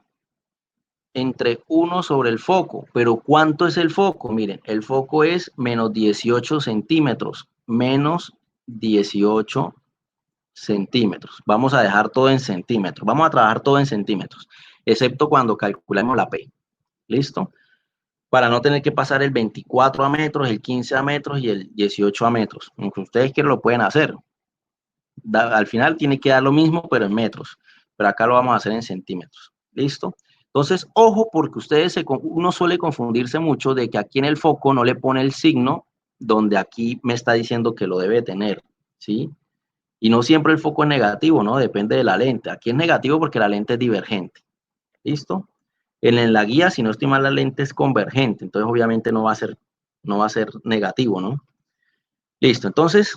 entre 1 sobre el foco. Pero ¿cuánto es el foco? Miren, el foco es menos 18 centímetros. Menos 18 centímetros. Vamos a dejar todo en centímetros. Vamos a trabajar todo en centímetros, excepto cuando calculemos la P. ¿Listo? Para no tener que pasar el 24 a metros, el 15 a metros y el 18 a metros. Aunque ustedes quieran, lo pueden hacer. Al final tiene que dar lo mismo, pero en metros. Pero acá lo vamos a hacer en centímetros. ¿Listo? Entonces, ojo, porque uno suele confundirse mucho de que aquí en el foco no le pone el signo donde aquí me está diciendo que lo debe tener, ¿sí? Y no siempre el foco es negativo, ¿no? Depende de la lente. Aquí es negativo porque la lente es divergente. ¿Listo? En la guía, si no estoy mal, la lente es convergente, entonces obviamente no va a ser negativo, ¿no? Listo, entonces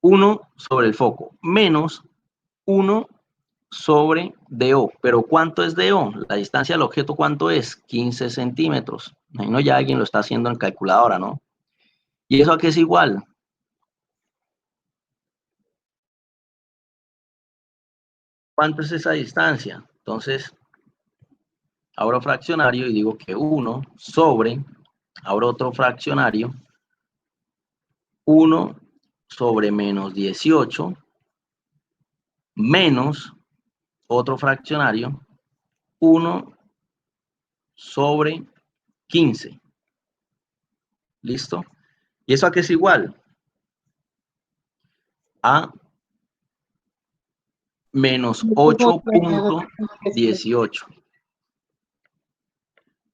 1 sobre el foco menos 1 sobre DO. ¿Pero cuánto es DO? La distancia del objeto, ¿cuánto es? 15 centímetros. Imagino ya alguien lo está haciendo en calculadora, ¿no? ¿Y eso a qué es igual? ¿Cuánto es esa distancia? Entonces, abro fraccionario y digo que 1 sobre, abro otro fraccionario, 1 sobre menos 18 menos otro fraccionario, 1 sobre 15. ¿Listo? ¿Y eso a qué es igual? A menos 8.18.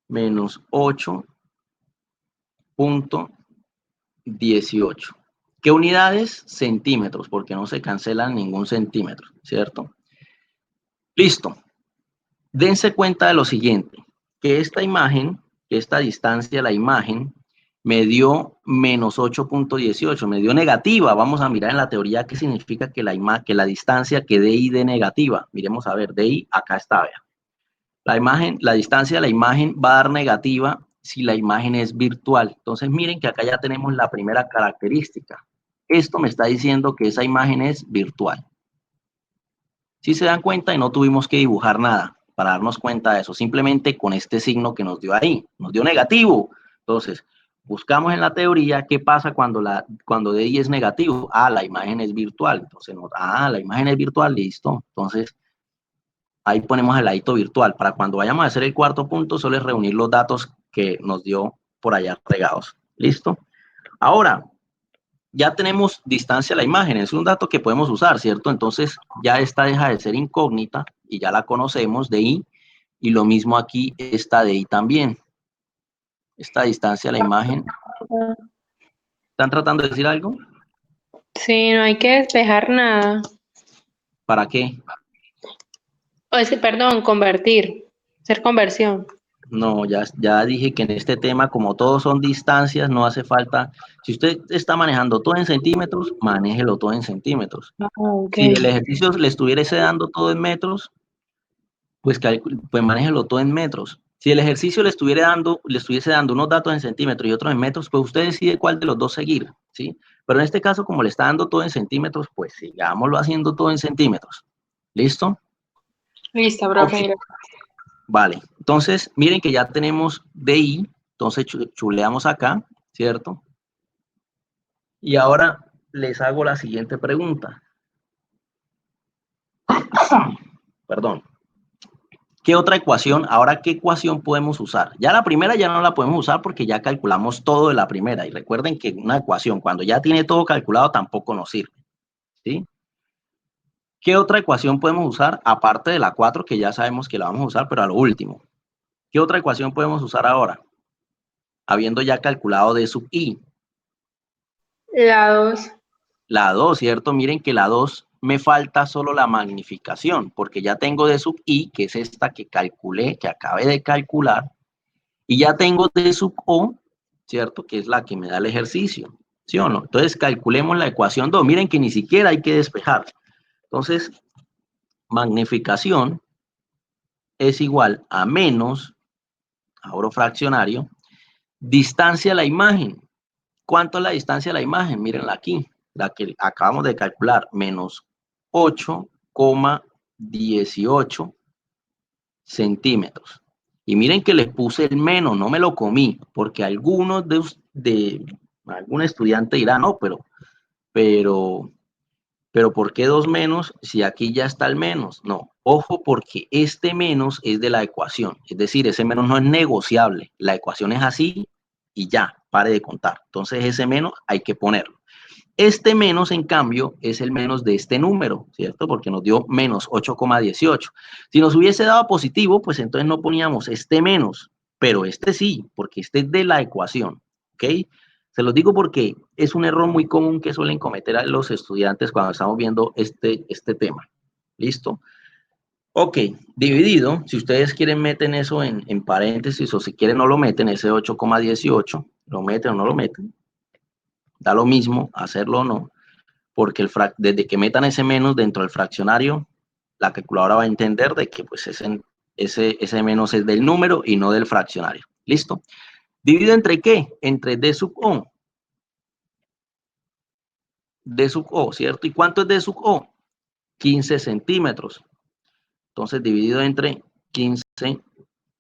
Menos 8.18. ¿Qué unidades? Centímetros, porque no se cancela ningún centímetro, ¿cierto? Listo. Dense cuenta de lo siguiente, que esta imagen, esta distancia, la imagen, me dio menos 8.18, me dio negativa. Vamos a mirar en la teoría qué significa que la distancia que DI de negativa. Miremos a ver, DI, acá está, vea. La distancia de la imagen va a dar negativa si la imagen es virtual. Entonces miren que acá ya tenemos la primera característica. Esto me está diciendo que esa imagen es virtual. Si se dan cuenta, y no tuvimos que dibujar nada para darnos cuenta de eso, simplemente con este signo que nos dio ahí, nos dio negativo. Entonces, buscamos en la teoría qué pasa cuando DI es negativo. Ah, la imagen es virtual. Entonces, la imagen es virtual, listo. Entonces, ahí ponemos el ladito virtual. Para cuando vayamos a hacer el cuarto punto, solo es reunir los datos que nos dio por allá regados. ¿Listo? Ahora, ya tenemos distancia a la imagen, es un dato que podemos usar, ¿cierto? Entonces ya esta deja de ser incógnita y ya la conocemos de I, y lo mismo aquí, esta de I también. Esta distancia a la imagen. ¿Están tratando de decir algo? Sí, no hay que despejar nada. ¿Para qué? Perdón, convertir, hacer conversión. No, ya dije que en este tema, como todos son distancias, no hace falta. Si usted está manejando todo en centímetros, manéjelo todo en centímetros. Si Okay. el ejercicio le estuviese dando todo en metros, pues manéjelo todo en metros. Si el ejercicio le estuviese dando unos datos en centímetros y otros en metros, pues usted decide cuál de los dos seguir, ¿sí? Pero en este caso, como le está dando todo en centímetros, pues sigámoslo haciendo todo en centímetros. ¿Listo? Listo, Okay. profe. Vale, entonces miren que ya tenemos DI, entonces chuleamos acá, ¿cierto? Y ahora les hago la siguiente pregunta. Perdón. ¿Qué otra ecuación? Ahora, ¿qué ecuación podemos usar? Ya la primera ya no la podemos usar porque ya calculamos todo de la primera. Y recuerden que una ecuación, cuando ya tiene todo calculado, tampoco nos sirve, ¿sí? ¿Qué otra ecuación podemos usar? Aparte de la 4, que ya sabemos que la vamos a usar, pero a lo último. ¿Qué otra ecuación podemos usar ahora? Habiendo ya calculado D sub I. La 2. La 2, ¿cierto? Miren que la 2 me falta solo la magnificación, porque ya tengo D sub I, que es esta que calculé, que acabé de calcular, y ya tengo D sub O, ¿cierto? Que es la que me da el ejercicio, ¿sí o no? Entonces, calculemos la ecuación 2. Miren que ni siquiera hay que despejar. Entonces, magnificación es igual a menos, abro fraccionario, distancia a la imagen. ¿Cuánto es la distancia a la imagen? Mírenla aquí, la que acabamos de calcular, menos 8,18 centímetros. Y miren que les puse el menos, no me lo comí, porque algunos algún estudiante dirá, no, pero ¿por qué 2 menos si aquí ya está el menos? No, ojo, porque este menos es de la ecuación, es decir, ese menos no es negociable, la ecuación es así y ya, pare de contar. Entonces ese menos hay que ponerlo. Este menos, en cambio, es el menos de este número, ¿cierto? Porque nos dio menos 8,18. Si nos hubiese dado positivo, pues entonces no poníamos este menos, pero este sí, porque este es de la ecuación. ¿ok? Se los digo porque es un error muy común que suelen cometer a los estudiantes cuando estamos viendo este tema. ¿Listo? Ok, dividido, si ustedes quieren meten eso en paréntesis o si quieren no lo meten, ese 8,18, lo meten o no lo meten, da lo mismo hacerlo o no, porque desde que metan ese menos dentro del fraccionario, la calculadora va a entender de que pues ese menos es del número y no del fraccionario. ¿Listo? ¿Dividido entre qué? Entre D sub O. D sub O, ¿cierto? ¿Y cuánto es D sub O? 15 centímetros. Entonces, dividido entre 15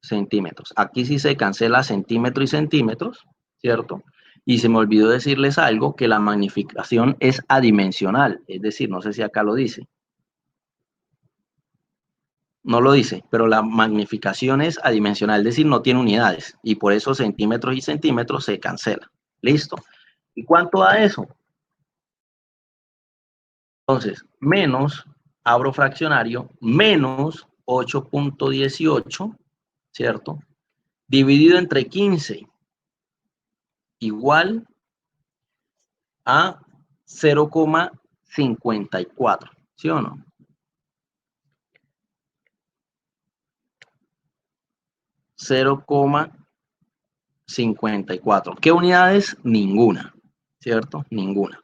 centímetros. Aquí sí se cancela centímetro y centímetros, ¿cierto? Y se me olvidó decirles algo, que la magnificación es adimensional. Es decir, no sé si acá lo dice. No lo dice, pero la magnificación es adimensional, es decir, no tiene unidades. Y por eso centímetros y centímetros se cancela. ¿Listo? ¿Y cuánto da eso? Entonces, menos, abro fraccionario, menos 8,18, ¿cierto? Dividido entre 15, igual a 0,54, ¿sí o no? 0,54. ¿Qué unidades? Ninguna, ¿cierto? Ninguna.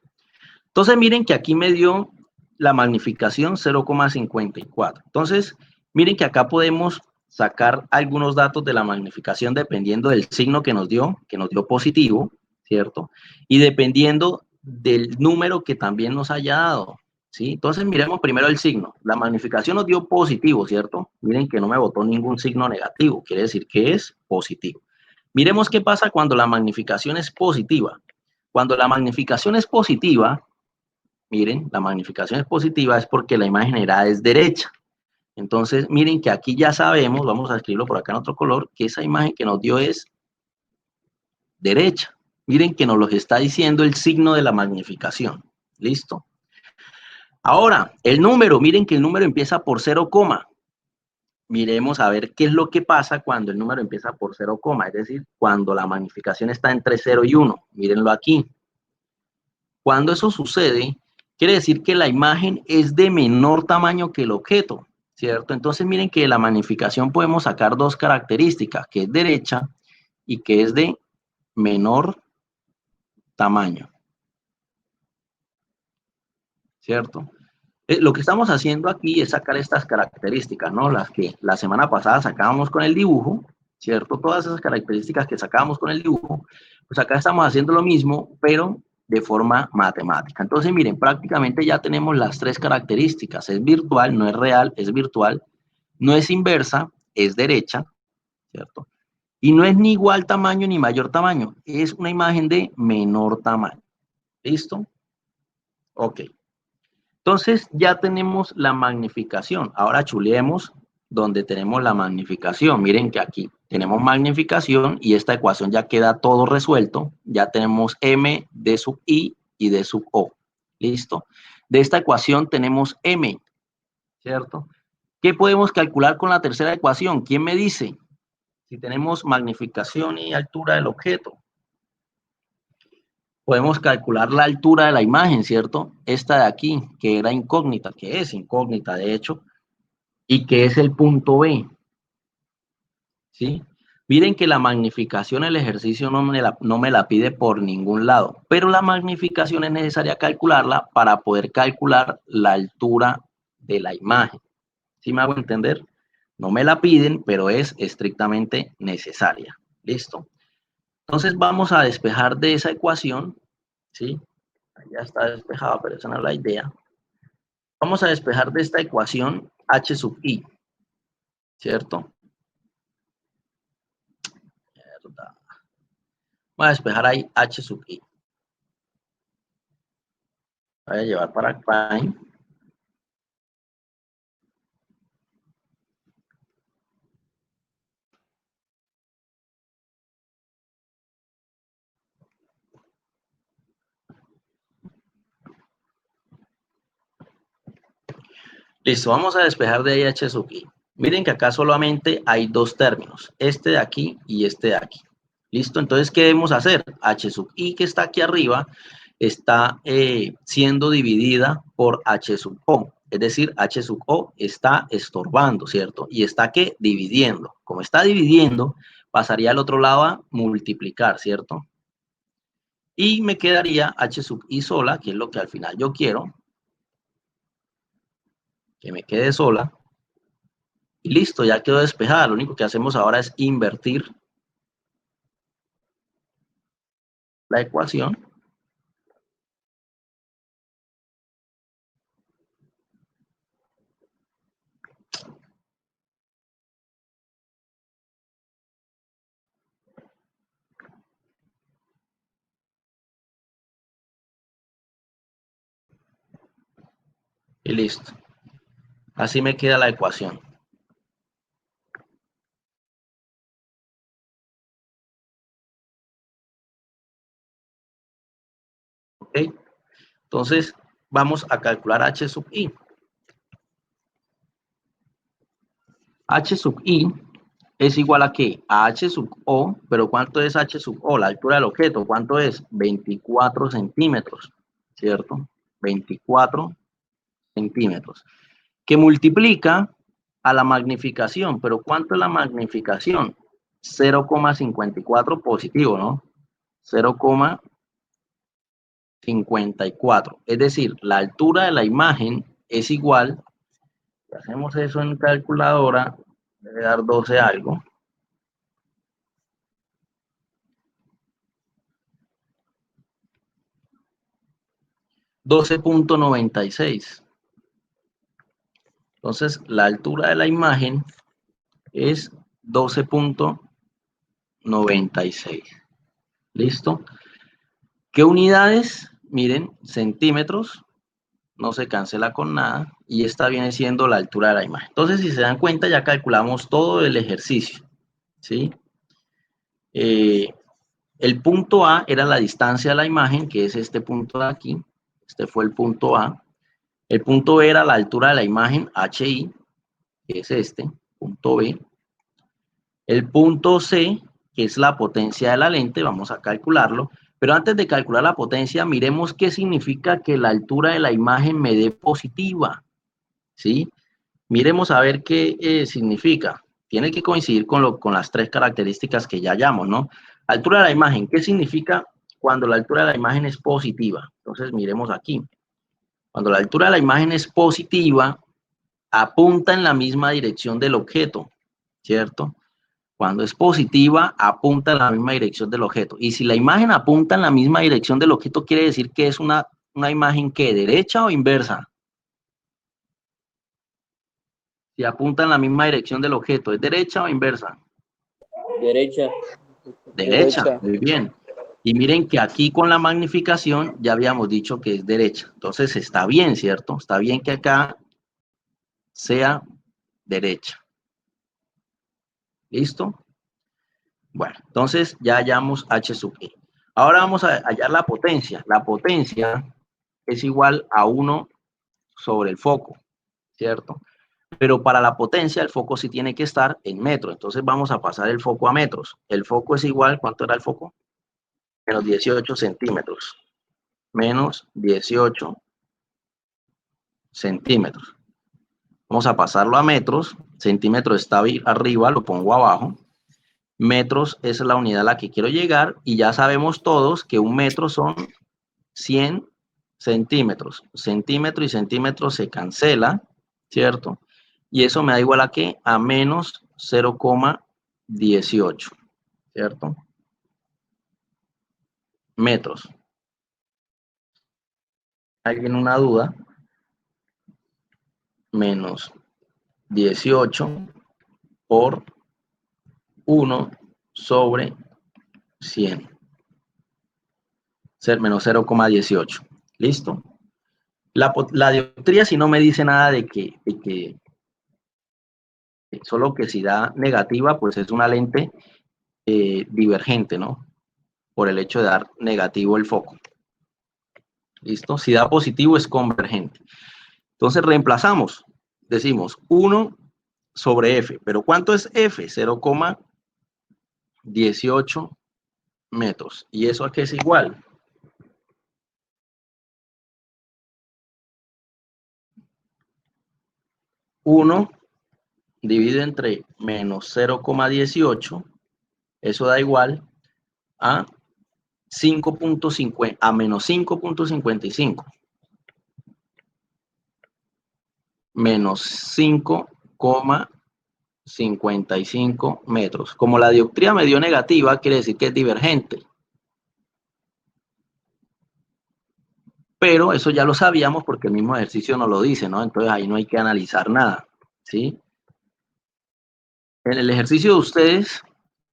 Entonces, miren que aquí me dio la magnificación 0,54. Entonces, miren que acá podemos sacar algunos datos de la magnificación dependiendo del signo que nos dio positivo, ¿cierto? Y dependiendo del número que también nos haya dado, ¿sí? Entonces, miremos primero el signo. La magnificación nos dio positivo, ¿cierto? Miren que no me botó ningún signo negativo, quiere decir que es positivo. Miremos qué pasa cuando la magnificación es positiva. Cuando la magnificación es positiva, miren, la magnificación es positiva es porque la imagen generada es derecha. Entonces, miren que aquí ya sabemos, vamos a escribirlo por acá en otro color, que esa imagen que nos dio es derecha. Miren que nos lo está diciendo el signo de la magnificación. ¿Listo? Ahora, el número, miren que el número empieza por 0, miremos a ver qué es lo que pasa cuando el número empieza por 0, es decir, cuando la magnificación está entre 0 y 1. Mírenlo aquí. Cuando eso sucede, quiere decir que la imagen es de menor tamaño que el objeto, ¿cierto? Entonces miren que de la magnificación podemos sacar dos características, que es derecha y que es de menor tamaño, ¿cierto? Lo que estamos haciendo aquí es sacar estas características, ¿no? Las que la semana pasada sacábamos con el dibujo, ¿cierto? Todas esas características que sacábamos con el dibujo, pues acá estamos haciendo lo mismo, pero de forma matemática. Entonces, miren, prácticamente ya tenemos las tres características. Es virtual, no es real, es virtual. No es inversa, es derecha, ¿cierto? Y no es ni igual tamaño ni mayor tamaño. Es una imagen de menor tamaño. ¿Listo? Ok. Entonces, ya tenemos la magnificación. Ahora chuleemos donde tenemos la magnificación. Miren que aquí tenemos magnificación y esta ecuación ya queda todo resuelto. Ya tenemos m de sub i y de sub o. ¿Listo? De esta ecuación tenemos m, ¿cierto? ¿Qué podemos calcular con la tercera ecuación? ¿Quién me dice? Si tenemos magnificación y altura del objeto. Podemos calcular la altura de la imagen, ¿cierto? Esta de aquí, que era incógnita, que es incógnita, de hecho, y que es el punto B, ¿sí? Miren que la magnificación, el ejercicio no me la pide por ningún lado, pero la magnificación es necesaria calcularla para poder calcular la altura de la imagen. ¿Sí me hago entender? No me la piden, pero es estrictamente necesaria. ¿Listo? Entonces vamos a despejar de esa ecuación, ¿sí? Ya está despejada, pero esa no es la idea. Vamos a despejar de esta ecuación h sub i, ¿cierto? Voy a despejar ahí h sub i. Voy a llevar para prime. Listo, vamos a despejar de ahí h sub i. Miren que acá solamente hay dos términos, este de aquí y este de aquí. ¿Listo? Entonces, ¿qué debemos hacer? H sub i, que está aquí arriba, está siendo dividida por H sub O. Es decir, H sub O está estorbando, ¿cierto? Y está, ¿qué? Dividiendo. Como está dividiendo, pasaría al otro lado a multiplicar, ¿cierto? Y me quedaría H sub i sola, que es lo que al final yo quiero, que me quede sola. Y listo, ya quedó despejada. Lo único que hacemos ahora es invertir la ecuación. Y listo. Así me queda la ecuación. ¿Ok? Entonces, vamos a calcular H sub i. H sub i es igual a ¿qué? A H sub O, pero ¿cuánto es H sub O? La altura del objeto, ¿cuánto es? 24 centímetros, ¿cierto? 24 centímetros. Que multiplica a la magnificación, pero ¿cuánto es la magnificación? 0,54 positivo, ¿no? 0,54. Es decir, la altura de la imagen es igual, si hacemos eso en calculadora, debe dar 12 algo. 12,96. Entonces, la altura de la imagen es 12,96. ¿Listo? ¿Qué unidades? Miren, centímetros, no se cancela con nada, y esta viene siendo la altura de la imagen. Entonces, si se dan cuenta, ya calculamos todo el ejercicio, ¿sí? El punto A era la distancia de la imagen, que es este punto de aquí. Este fue el punto A. El punto B era la altura de la imagen, HI, que es este, punto B. El punto C, que es la potencia de la lente, vamos a calcularlo. Pero antes de calcular la potencia, miremos qué significa que la altura de la imagen me dé positiva, ¿sí? Miremos a ver qué significa. Tiene que coincidir con las tres características que ya hallamos, ¿no? Altura de la imagen, ¿qué significa cuando la altura de la imagen es positiva? Entonces, miremos aquí. Cuando la altura de la imagen es positiva, apunta en la misma dirección del objeto, ¿cierto? Cuando es positiva, apunta en la misma dirección del objeto. Y si la imagen apunta en la misma dirección del objeto, quiere decir que es una imagen, ¿qué? ¿Derecha o inversa? Si apunta en la misma dirección del objeto, ¿es derecha o inversa? Derecha. Derecha, muy bien. Y miren que aquí con la magnificación ya habíamos dicho que es derecha. Entonces está bien, ¿cierto? Está bien que acá sea derecha. ¿Listo? Bueno, entonces ya hallamos H sub i. Ahora vamos a hallar la potencia. La potencia es igual a 1 sobre el foco, ¿cierto? Pero para la potencia el foco sí tiene que estar en metros. Entonces vamos a pasar el foco a metros. El foco es igual, ¿cuánto era el foco? Menos 18 centímetros. Menos 18 centímetros. Vamos a pasarlo a metros. Centímetros está arriba, lo pongo abajo. Metros es la unidad a la que quiero llegar y ya sabemos todos que un metro son 100 centímetros. Centímetro y centímetro se cancela, ¿cierto? Y eso me da igual a ¿qué? A menos 0,18, ¿cierto? Metros. ¿Alguien una duda? Menos 18 por 1 sobre 100. Ser menos 0,18. ¿Listo? La dioptría si no me dice nada de que solo que si da negativa, pues es una lente divergente, ¿no? Por el hecho de dar negativo el foco. ¿Listo? Si da positivo es convergente. Entonces reemplazamos. Decimos 1 sobre F. ¿Pero cuánto es F? 0,18 metros. ¿Y eso a qué es igual? Uno dividido entre menos 0,18, eso da igual a 5.50, a menos 5.55. Menos 5,55 metros. Como la dioptría me dio negativa, quiere decir que es divergente. Pero eso ya lo sabíamos porque el mismo ejercicio nos lo dice, ¿no? Entonces ahí no hay que analizar nada, ¿sí? En el ejercicio de ustedes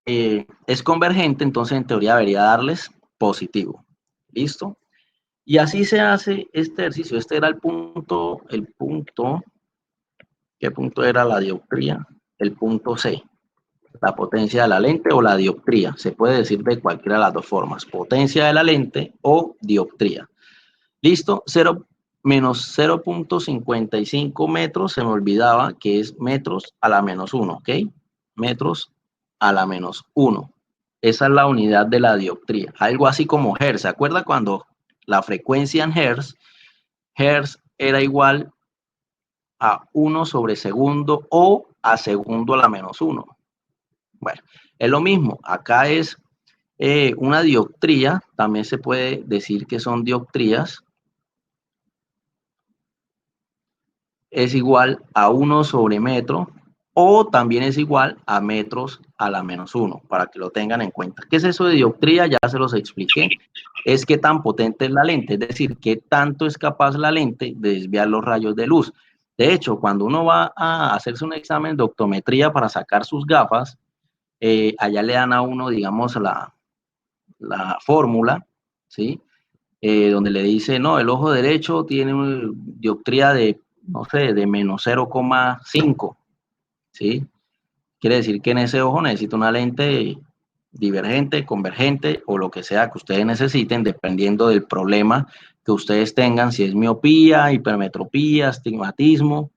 es convergente, entonces en teoría debería darles positivo. ¿Listo? Y así se hace este ejercicio. Este era el punto, ¿qué punto era la dioptría? El punto C. La potencia de la lente o la dioptría. Se puede decir de cualquiera de las dos formas. Potencia de la lente o dioptría. Listo, menos 0.55 metros, se me olvidaba que es metros a la menos 1, ¿ok? Metros a la menos 1. Esa es la unidad de la dioptría. Algo así como hertz. ¿Se acuerda cuando la frecuencia en hertz era igual a 1 sobre segundo o a segundo a la menos 1? Bueno, es lo mismo. Acá es una dioptría. También se puede decir que son dioptrías. Es igual a 1 sobre metro o también es igual a metros a la menos 1, para que lo tengan en cuenta. ¿Qué es eso de dioptría? Ya se los expliqué. Es qué tan potente es la lente, es decir, qué tanto es capaz la lente de desviar los rayos de luz. De hecho, cuando uno va a hacerse un examen de optometría para sacar sus gafas, allá le dan a uno, digamos, la fórmula, ¿sí? Donde le dice, no, el ojo derecho tiene una dioptría de, no sé, de menos 0,5, ¿sí? Quiere decir que en ese ojo necesita una lente divergente, convergente o lo que sea que ustedes necesiten, dependiendo del problema que ustedes tengan, si es miopía, hipermetropía, astigmatismo,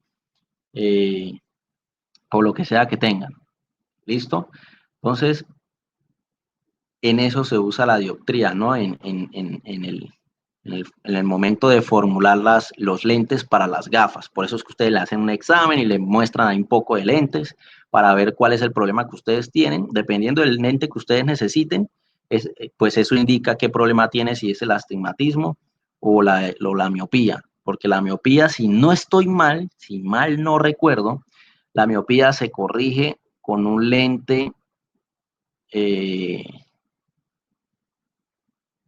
o lo que sea que tengan. ¿Listo? Entonces, en eso se usa la dioptría, ¿no? En el momento de formular los lentes para las gafas. Por eso es que ustedes le hacen un examen y le muestran ahí un poco de lentes para ver cuál es el problema que ustedes tienen. Dependiendo del lente que ustedes necesiten, pues eso indica qué problema tiene, si es el astigmatismo o la miopía. Porque la miopía, si no estoy mal, si mal no recuerdo, la miopía se corrige con un lente...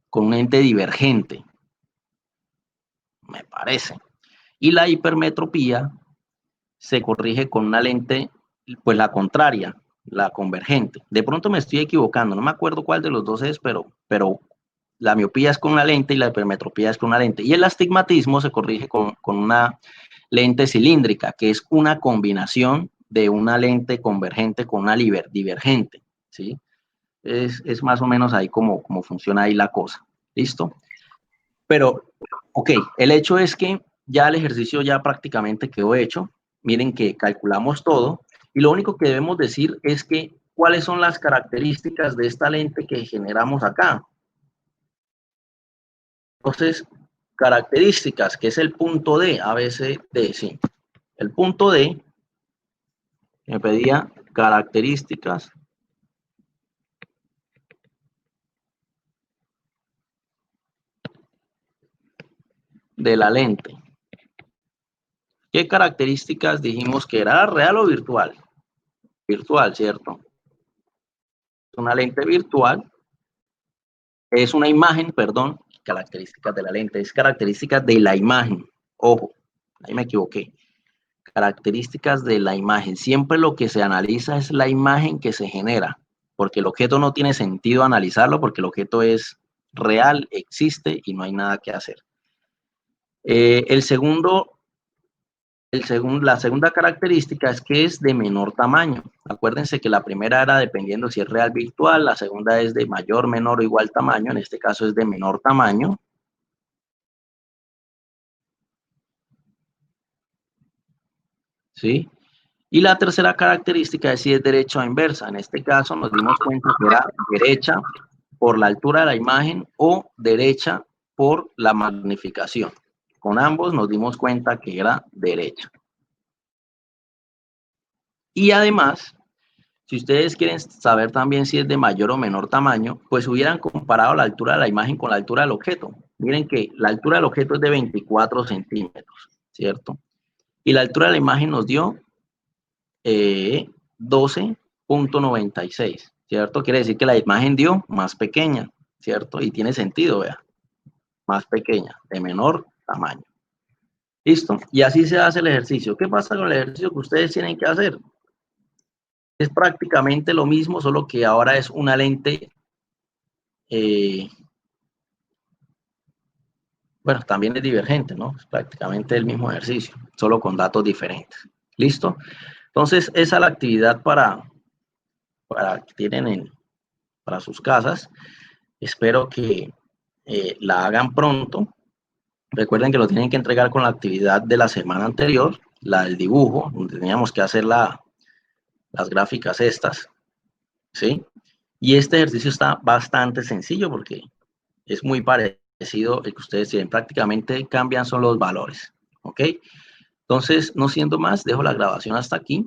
con un lente divergente, me parece. Y la hipermetropía se corrige con una lente, pues la contraria, la convergente. De pronto me estoy equivocando, no me acuerdo cuál de los dos es, pero la miopía es con una lente y la hipermetropía es con una lente. Y el astigmatismo se corrige con una lente cilíndrica, que es una combinación de una lente convergente con una divergente, ¿sí? Es más o menos ahí como funciona ahí la cosa. ¿Listo? Pero, ok, el hecho es que ya el ejercicio ya prácticamente quedó hecho. Miren que calculamos todo y lo único que debemos decir es que cuáles son las características de esta lente que generamos acá. Entonces, características, que es el punto D, A, B, C, D, sí. El punto D me pedía características de la lente. ¿Qué características dijimos que era? ¿Real o virtual? Virtual, ¿cierto? Una lente virtual es una imagen, perdón, características de la lente, es características de la imagen. Ojo, ahí me equivoqué. Características de la imagen. Siempre lo que se analiza es la imagen que se genera, porque el objeto no tiene sentido analizarlo, porque el objeto es real, existe y no hay nada que hacer. La segunda característica es que es de menor tamaño. Acuérdense que la primera era dependiendo si es real virtual, la segunda es de mayor, menor o igual tamaño, en este caso es de menor tamaño. ¿Sí? Y la tercera característica es si es derecha o inversa. En este caso nos dimos cuenta que era derecha por la altura de la imagen o derecha por la magnificación. Con ambos nos dimos cuenta que era derecha. Y además, si ustedes quieren saber también si es de mayor o menor tamaño, pues hubieran comparado la altura de la imagen con la altura del objeto. Miren que la altura del objeto es de 24 centímetros, ¿cierto? Y la altura de la imagen nos dio 12.96, ¿cierto? Quiere decir que la imagen dio más pequeña, ¿cierto? Y tiene sentido, vea, más pequeña, de menor tamaño. Listo, y así se hace el ejercicio. ¿Qué pasa con el ejercicio que ustedes tienen que hacer? Es prácticamente lo mismo, solo que ahora es una lente, bueno, también es divergente, ¿no? Es prácticamente el mismo ejercicio, solo con datos diferentes. ¿Listo? Entonces, esa es la actividad para que tienen para sus casas. Espero que la hagan pronto. Recuerden que lo tienen que entregar con la actividad de la semana anterior, la del dibujo, donde teníamos que hacer las gráficas estas, ¿sí? Y este ejercicio está bastante sencillo porque es muy parecido el que ustedes tienen. Prácticamente cambian solo los valores, ¿ok? Entonces, no siendo más, dejo la grabación hasta aquí.